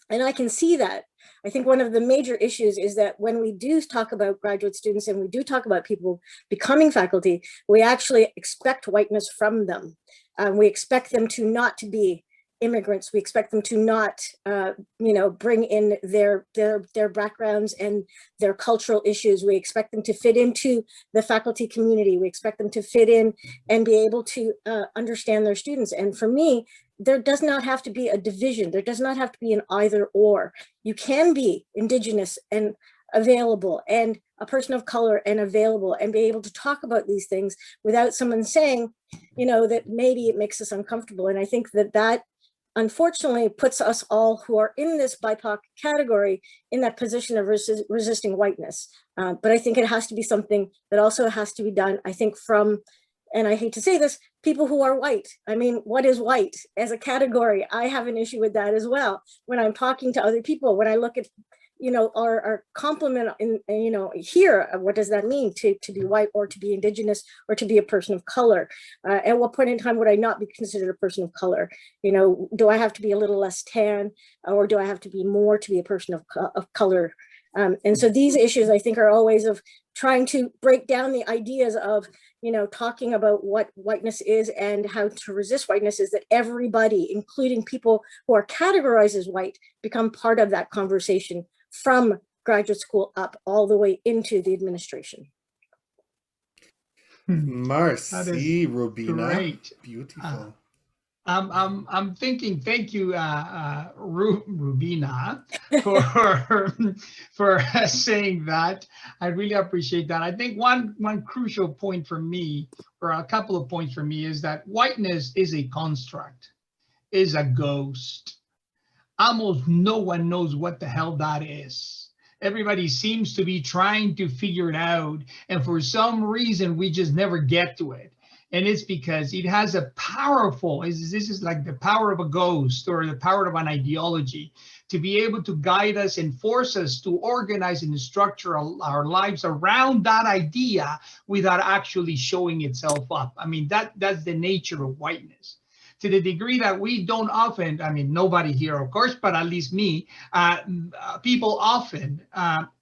And I can see that. I think one of the major issues is that when we do talk about graduate students and we do talk about people becoming faculty, we actually expect whiteness from them. We expect them to not to be immigrants. We expect them to not, bring in their backgrounds and their cultural issues. We expect them to fit into the faculty community. We expect them to fit in and be able to understand their students. And for me, there does not have to be a division. There does not have to be an either or. You can be Indigenous and available, and a person of color and available, and be able to talk about these things without someone saying, that maybe it makes us uncomfortable. And I think that unfortunately puts us all who are in this BIPOC category in that position of resisting whiteness. But I think it has to be something that also has to be done, I think, from, and I hate to say this, people who are white. I mean, what is white as a category? I have an issue with that as well. When I'm talking to other people, when I look at, our complement in, here, what does that mean to be white or to be Indigenous or to be a person of color? At what point in time would I not be considered a person of color? Do I have to be a little less tan, or do I have to be more to be a person of color? And so these issues, I think, are always of trying to break down the ideas of, talking about what whiteness is and how to resist whiteness, is that everybody, including people who are categorized as white, become part of that conversation from graduate school up all the way into the administration. Merci, Rubina. Great. Beautiful. I'm thinking, thank you, Rubina, for saying that. I really appreciate that. I think one crucial point for me, or a couple of points for me, is that whiteness is a construct, is a ghost. Almost no one knows what the hell that is. Everybody seems to be trying to figure it out, and for some reason we just never get to it. And it's because it has a powerful, this is like the power of a ghost or the power of an ideology, to be able to guide us and force us to organize and structure our lives around that idea without actually showing itself up. I mean, that's the nature of whiteness. To the degree that we don't often, I mean, nobody here, of course, but at least me, people often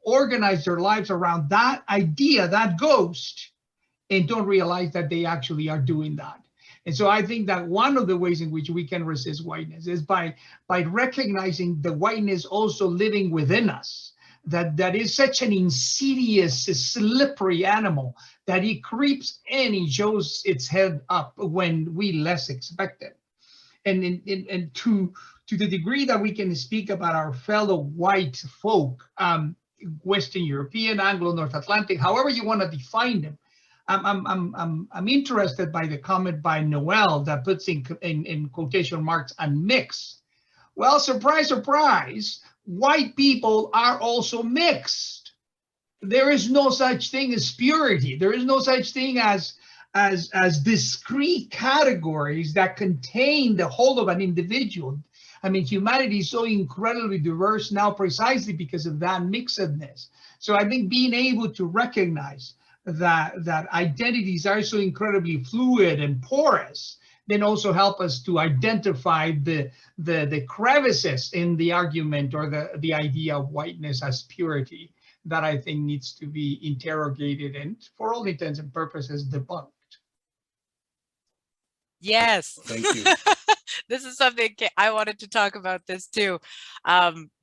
organize their lives around that idea, that ghost, and don't realize that they actually are doing that. And so I think that one of the ways in which we can resist whiteness is by recognizing the whiteness also living within us. That is such an insidious, slippery animal that it creeps in, it shows its head up when we less expect it. And to the degree that we can speak about our fellow white folk, Western European, Anglo, North Atlantic, however you want to define them, I'm interested by the comment by Noel that puts in quotation marks "and mix." Well, surprise, surprise, white people are also mixed. There is no such thing as purity. There is no such thing as discrete categories that contain the whole of an individual. I mean, humanity is so incredibly diverse now precisely because of that mixedness. So I think being able to recognize that identities are so incredibly fluid and porous, then also help us to identify the crevices in the argument or the idea of whiteness as purity that I think needs to be interrogated and, for all intents and purposes, debunked. Yes. Thank you. This is something I wanted to talk about this too,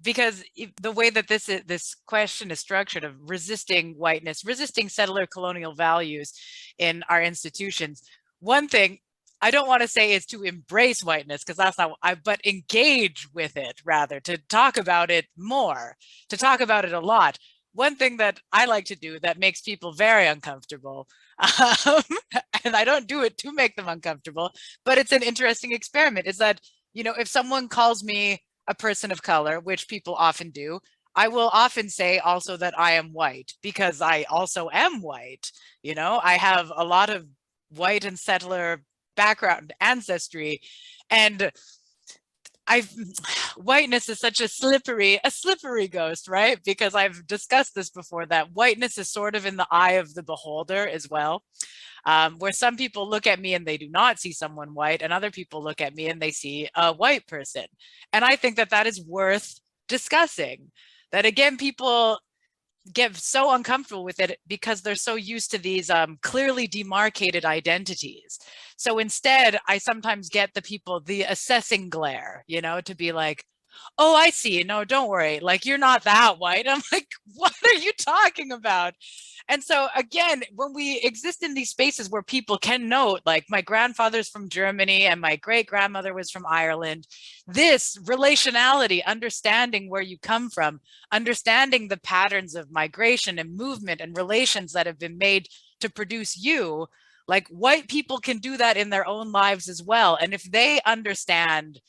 because the way that this question is structured of resisting whiteness, resisting settler colonial values in our institutions. One thing I don't want to say is to embrace whiteness, because that's not, but engage with it rather, to talk about it more, to talk about it a lot. One thing that I like to do that makes people very uncomfortable, and I don't do it to make them uncomfortable, but it's an interesting experiment, is that, if someone calls me a person of color, which people often do, I will often say also that I am white, because I also am white. I have a lot of white and settler background, ancestry, and whiteness is such a slippery ghost, right? Because I've discussed this before, that whiteness is sort of in the eye of the beholder as well. Where some people look at me and they do not see someone white, and other people look at me and they see a white person. And I think that that is worth discussing. That again, people get so uncomfortable with it because they're so used to these clearly demarcated identities. So instead, I sometimes get the assessing glare, you know, to be like, oh, I see. No, don't worry. Like, you're not that white. I'm like, what are you talking about? And so again, when we exist in these spaces where people can note, like, my grandfather's from Germany and my great grandmother was from Ireland, this relationality, understanding where you come from, understanding the patterns of migration and movement and relations that have been made to produce you, like, white people can do that in their own lives as well. And if they understand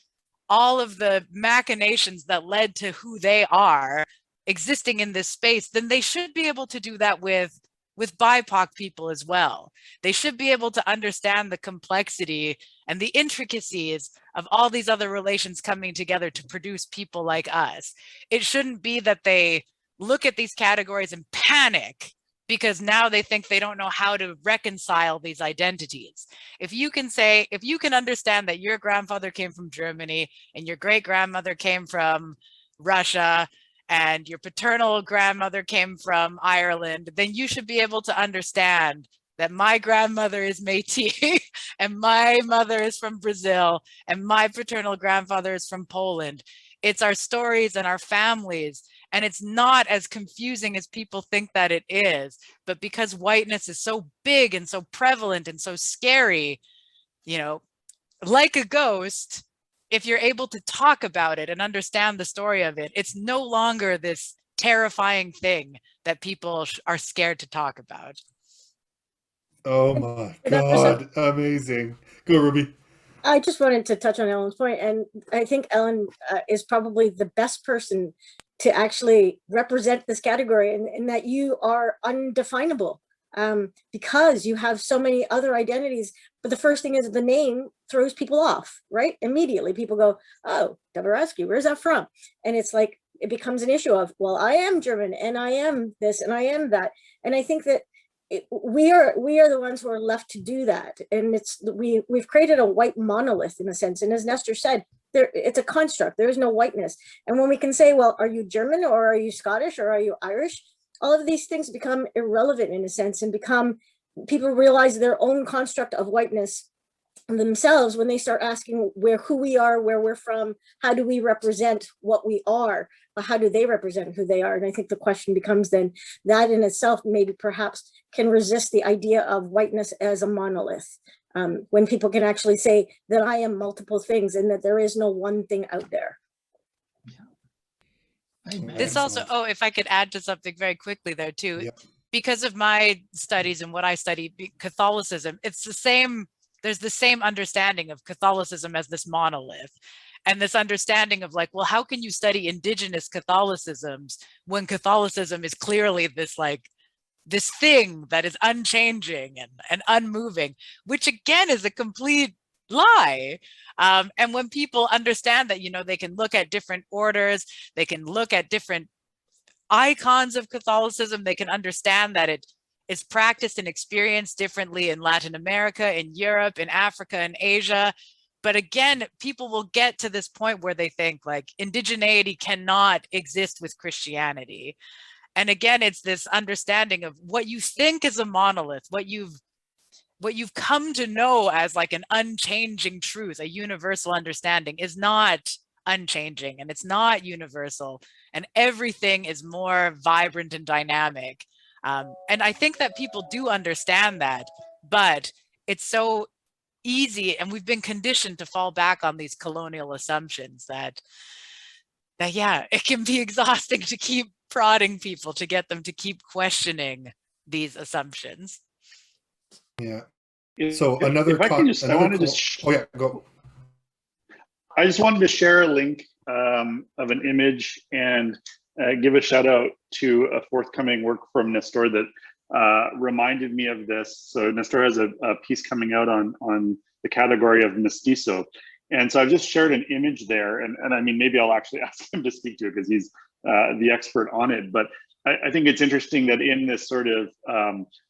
all of the machinations that led to who they are existing in this space, then they should be able to do that with BIPOC people as well. They should be able to understand the complexity and the intricacies of all these other relations coming together to produce people like us. It shouldn't be that they look at these categories and panic because now they think they don't know how to reconcile these identities. If you can understand that your grandfather came from Germany and your great grandmother came from Russia and your paternal grandmother came from Ireland, then you should be able to understand that my grandmother is Métis and my mother is from Brazil and my paternal grandfather is from Poland. It's our stories and our families. And it's not as confusing as people think that it is. But because whiteness is so big and so prevalent and so scary, you know, like a ghost, if you're able to talk about it and understand the story of it, it's no longer this terrifying thing that people are scared to talk about. Oh my God, amazing. Go, Ruby. I just wanted to touch on Ellen's point, and I think Ellen is probably the best person to actually represent this category, in that you are undefinable because you have so many other identities. But the first thing is the name throws people off, right? Immediately people go, oh, Depperwalski, where's that from? And it's like, it becomes an issue of, well, I am German and I am this and I am that. And I think that we are the ones who are left to do that. And we've created a white monolith in a sense. And as Nestor said, it's a construct. There is no whiteness. And when we can say, well, are you German or are you Scottish or are you Irish? All of these things become irrelevant in a sense and people realize their own construct of whiteness themselves when they start asking who we are, where we're from, how do we represent what we are, or how do they represent who they are? And I think the question becomes then that in itself maybe perhaps can resist the idea of whiteness as a monolith. When people can actually say that I am multiple things and that there is no one thing out there. This also, if I could add to something very quickly there too, yep. Because of my studies and what I study, Catholicism, it's the same. There's the same understanding of Catholicism as this monolith, and this understanding of like, well, how can you study indigenous Catholicisms when Catholicism is clearly this thing that is unchanging and unmoving, which again is a complete lie. And when people understand that, you know, they can look at different orders, they can look at different icons of Catholicism, they can understand that it is practiced and experienced differently in Latin America, in Europe, in Africa, in Asia. But again, people will get to this point where they think like indigeneity cannot exist with Christianity. And again, it's this understanding of what you think is a monolith, what you've come to know as like an unchanging truth, a universal understanding, is not unchanging and it's not universal. And everything is more vibrant and dynamic. And I think that people do understand that, but it's so easy, and we've been conditioned to fall back on these colonial assumptions that yeah, it can be exhausting to keep prodding people to get them to keep questioning these assumptions. Yeah. So another I just wanted to share a link of an image and give a shout out to a forthcoming work from Nestor that reminded me of this. So Nestor has a piece coming out on the category of mestizo. And so I've just shared an image there, and I mean, maybe I'll actually ask him to speak to it because he's the expert on it. But I think it's interesting that in this sort of,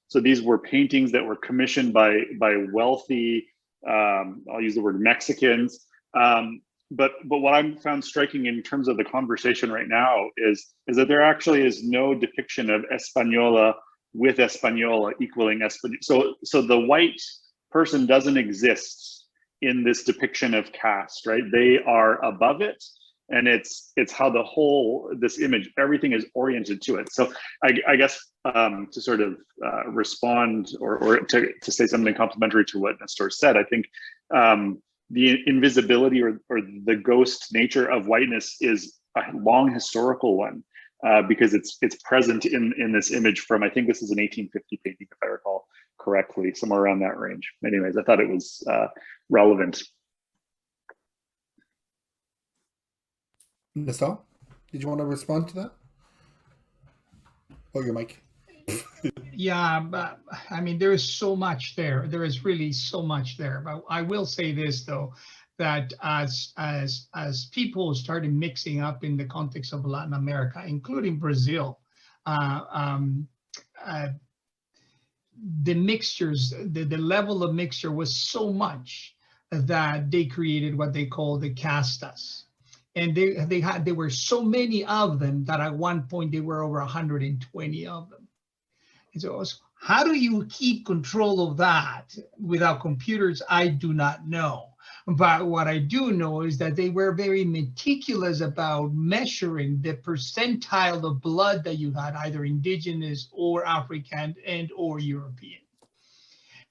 so these were paintings that were commissioned by wealthy, I'll use the word Mexicans. But what I'm found striking in terms of the conversation right now is that there actually is no depiction of Española with Española equaling Española. So the white person doesn't exist in this depiction of caste, right? They are above it, and it's how the whole, this image, everything is oriented to it. So I guess to sort of respond or to say something complimentary to what Nestor said, I think the invisibility or the ghost nature of whiteness is a long historical one, because it's present in this image from, I think this is an 1850 painting, if I recall correctly, somewhere around that range. Anyways, I thought it was relevant. Nestor, did you want to respond to that? Oh, your mic. Yeah, but I mean, there is so much there. There is really so much there. But I will say this, though, that as people started mixing up in the context of Latin America, including Brazil, the mixtures, the level of mixture was so much that they created what they call the castas. And there were so many of them that at one point there were over 120 of them. And so how do you keep control of that without computers? I do not know. But what I do know is that they were very meticulous about measuring the percentile of blood that you had, either indigenous or African and or European.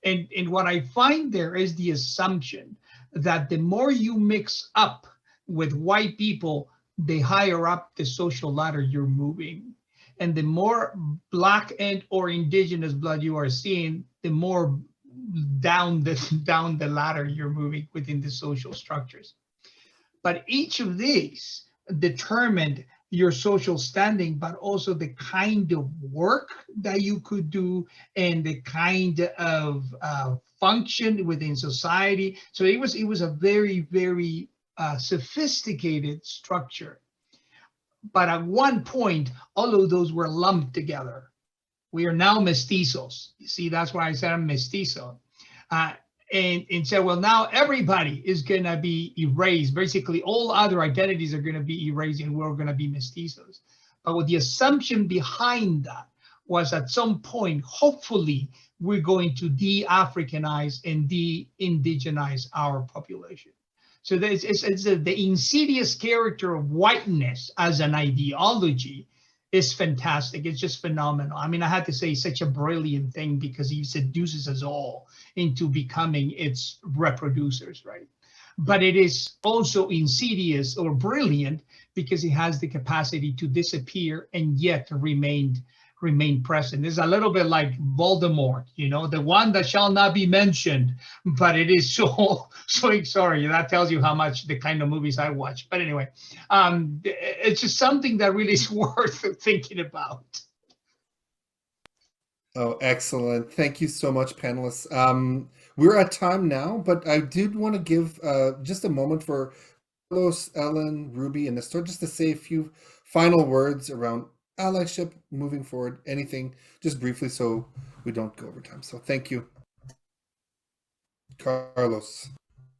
And what I find there is the assumption that the more you mix up with white people, the higher up the social ladder you're moving. And the more Black and or indigenous blood you are seeing, the more down the ladder you're moving within the social structures. But each of these determined your social standing, but also the kind of work that you could do and the kind of function within society. So it was a very, very sophisticated structure. But at one point, all of those were lumped together. We are now mestizos. You see, that's why I said I'm mestizo. And said, well, now everybody is going to be erased. Basically, all other identities are going to be erased and we're going to be mestizos. But what the assumption behind that was at some point, hopefully, we're going to de-Africanize and de-indigenize our population. So it's the insidious character of whiteness as an ideology is fantastic. It's just phenomenal. I mean, I had to say such a brilliant thing because he seduces us all into becoming its reproducers, right? But it is also insidious or brilliant because it has the capacity to disappear and yet remain present. It's a little bit like Voldemort, you know, the one that shall not be mentioned, but it is so sorry, that tells you how much the kind of movies I watch. But anyway, it's just something that really is worth thinking about. Oh, excellent. Thank you so much, panelists. We're at time now, but I did want to give just a moment for Carlos, Ellen, Ruby, and Nestor just to say a few final words around allyship moving forward, anything, just briefly so we don't go over time. So thank you. Carlos.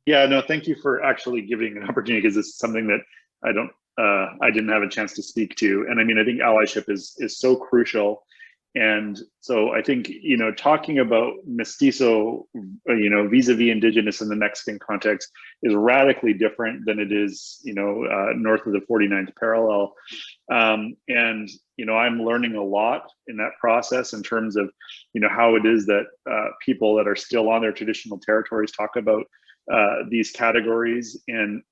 Yeah, no, thank you for actually giving an opportunity, because this is something that I didn't have a chance to speak to. And I mean, I think allyship is so crucial. And so I think, you know, talking about mestizo, you know, vis-a-vis indigenous in the Mexican context is radically different than it is, you know, north of the 49th parallel. And, you know, I'm learning a lot in that process in terms of, you know, how it is that people that are still on their traditional territories talk about these categories. And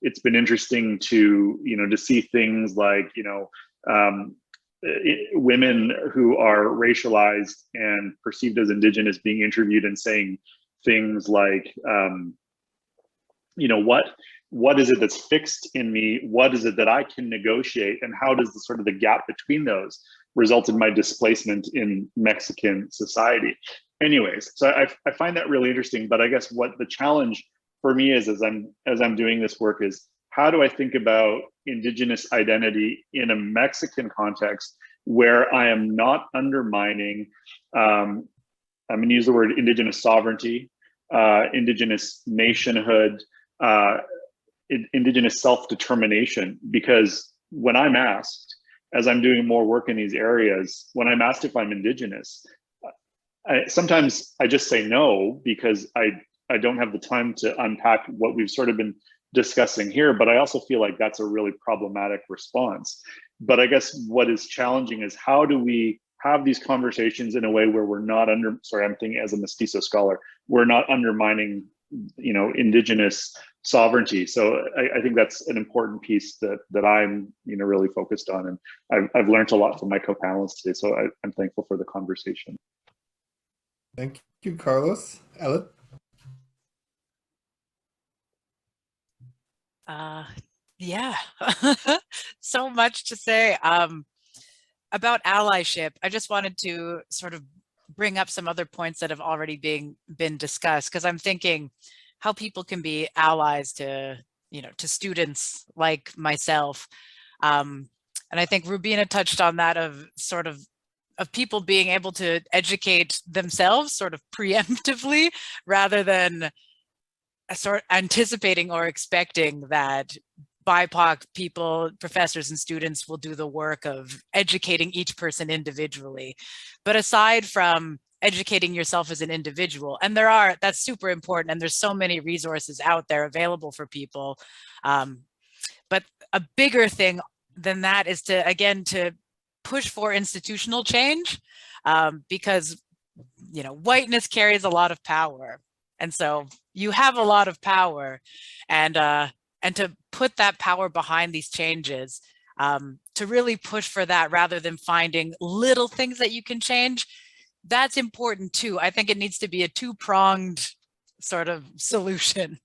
it's been interesting to, you know, to see things like, you know, women who are racialized and perceived as indigenous being interviewed and saying things like, you know, what is it that's fixed in me? What is it that I can negotiate? And how does the sort of the gap between those result in my displacement in Mexican society? Anyways, so I find that really interesting, but I guess what the challenge for me is, as I'm doing this work, is how do I think about Indigenous identity in a Mexican context where I am not undermining, I'm going to use the word Indigenous sovereignty, Indigenous nationhood, Indigenous self-determination, because when I'm asked, as I'm doing more work in these areas, when I'm asked if I'm Indigenous, sometimes I just say no, because I don't have the time to unpack what we've sort of been discussing here, but I also feel like that's a really problematic response. But I guess what is challenging is, how do we have these conversations in a way where we're not I'm thinking as a mestizo scholar, we're not undermining, Indigenous sovereignty. So I think that's an important piece that I'm, really focused on. And I've learned a lot from my co-panelists today. So I'm thankful for the conversation. Thank you, Carlos. Ellen? Yeah, so much to say about allyship. I just wanted to sort of bring up some other points that have already been discussed, because I'm thinking how people can be allies to, to students like myself. And I think Rubina touched on that, of people being able to educate themselves sort of preemptively, rather than anticipating or expecting that BIPOC people, professors and students will do the work of educating each person individually. But aside from educating yourself as an individual, and that's super important, and there's so many resources out there available for people. But a bigger thing than that is to push for institutional change, because, whiteness carries a lot of power. And so you have a lot of power, and to put that power behind these changes, to really push for that rather than finding little things that you can change, that's important too. I think it needs to be a two-pronged sort of solution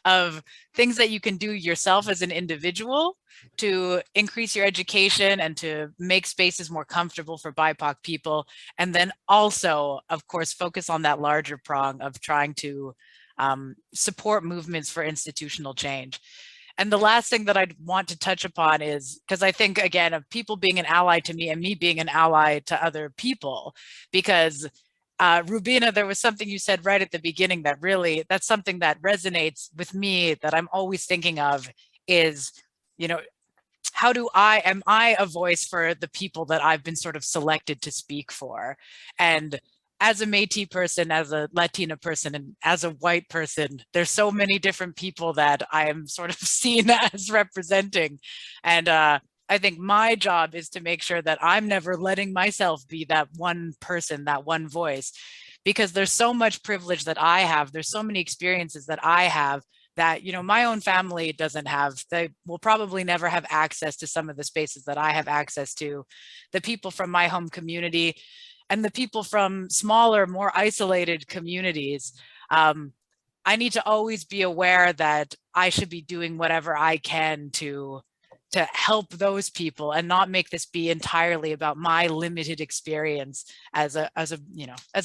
of things that you can do yourself as an individual to increase your education and to make spaces more comfortable for BIPOC people. And then also, of course, focus on that larger prong of trying to support movements for institutional change. And the last thing that I'd want to touch upon is, because I think, again, of people being an ally to me and me being an ally to other people, because Rubina, there was something you said right at the beginning that's something that resonates with me, that I'm always thinking of is, am I a voice for the people that I've been sort of selected to speak for? And as a Métis person, as a Latina person, and as a white person, there's so many different people that I am sort of seen as representing. And I think my job is to make sure that I'm never letting myself be that one person, that one voice, because there's so much privilege that I have. There's so many experiences that I have that, my own family doesn't have. They will probably never have access to some of the spaces that I have access to. The people from my home community and the people from smaller, more isolated communities, I need to always be aware that I should be doing whatever I can to help those people, and not make this be entirely about my limited experience as a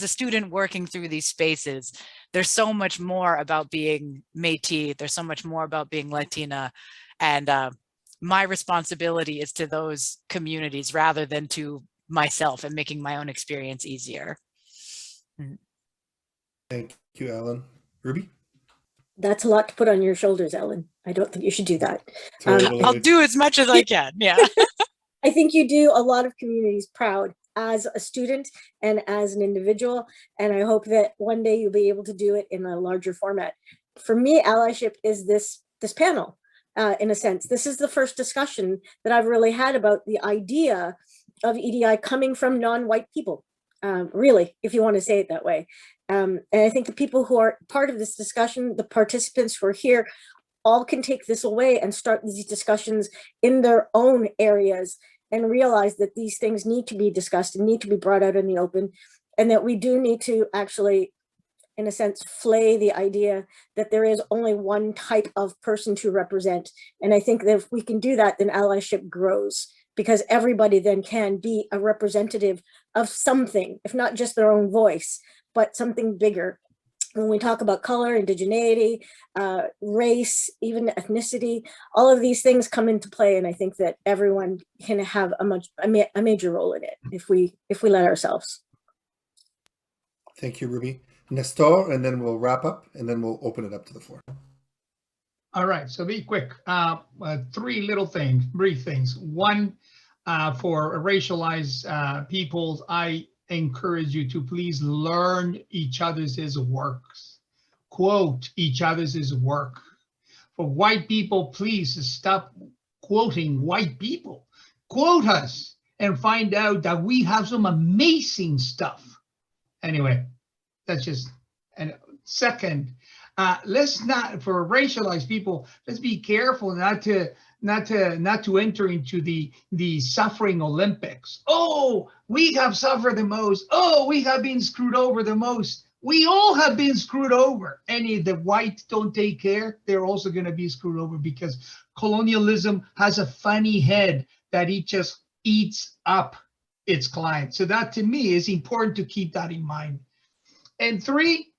student working through these spaces. There's so much more about being Métis. There's so much more about being Latina, and my responsibility is to those communities rather than to myself and making my own experience easier. Thank you, Ellen. Ruby? That's a lot to put on your shoulders, Ellen. I don't think you should do that. Totally. I'll do as much as I can. Yeah. I think you do a lot of communities proud as a student and as an individual. And I hope that one day you'll be able to do it in a larger format. For me, allyship is this panel, in a sense. This is the first discussion that I've really had about the idea of EDI coming from non-white people, really, if you want to say it that way. And I think the people who are part of this discussion, the participants who are here, all can take this away and start these discussions in their own areas and realize that these things need to be discussed and need to be brought out in the open, and that we do need to actually, in a sense, flay the idea that there is only one type of person to represent. And I think that if we can do that, then allyship grows, because everybody then can be a representative of something, if not just their own voice, but something bigger. when we talk about color, indigeneity, race, even ethnicity, all of these things come into play. And I think that everyone can have a major role in it if we let ourselves. Thank you, Ruby. Nestor, and then we'll wrap up, and then we'll open it up to the floor. All right, so be quick. Three little things, brief things. One, for racialized peoples, I encourage you to please learn each other's works. Quote each other's work. For white people, please stop quoting white people. Quote us and find out that we have some amazing stuff. Anyway, that's just, and second, let's not, for racialized people, let's be careful not to enter into the suffering Olympics. Oh, we have suffered the most. Oh, we have been screwed over the most. We all have been screwed over. And if the whites don't take care, they're also going to be screwed over, because colonialism has a funny head that it just eats up its clients. So that, to me, is important to keep that in mind. And three,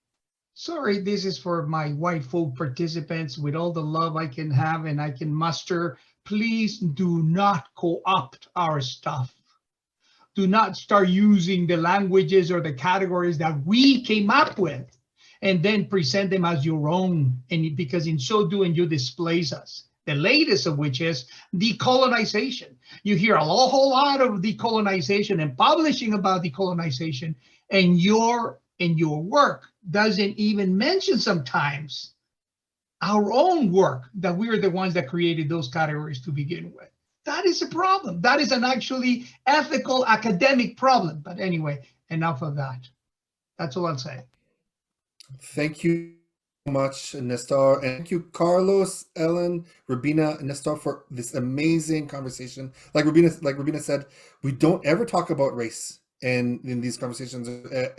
sorry, this is for my white folk participants, with all the love I can have and I can muster, please do not co-opt our stuff. Do not start using the languages or the categories that we came up with and then present them as your own. And because in so doing, you displace us. The latest of which is decolonization. You hear a whole lot of decolonization and publishing about decolonization, and your work doesn't even mention sometimes our own work, that we're the ones that created those categories to begin with. That is a problem. That is an actually ethical academic problem. But anyway, enough of that. That's all I'll say. Thank you so much, Nestor. And thank you, Carlos, Ellen, Rubina, and Nestor, for this amazing conversation. Like Rubina said, we don't ever talk about race in these conversations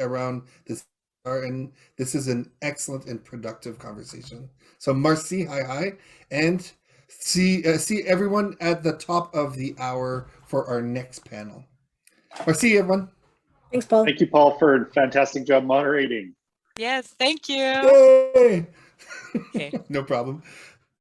around this. And this is an excellent and productive conversation. So Marcy, hi. And see everyone at the top of the hour for our next panel. Marcy, everyone. Thanks, Paul. Thank you, Paul, for a fantastic job moderating. Yes, thank you. Yay! Okay. No problem.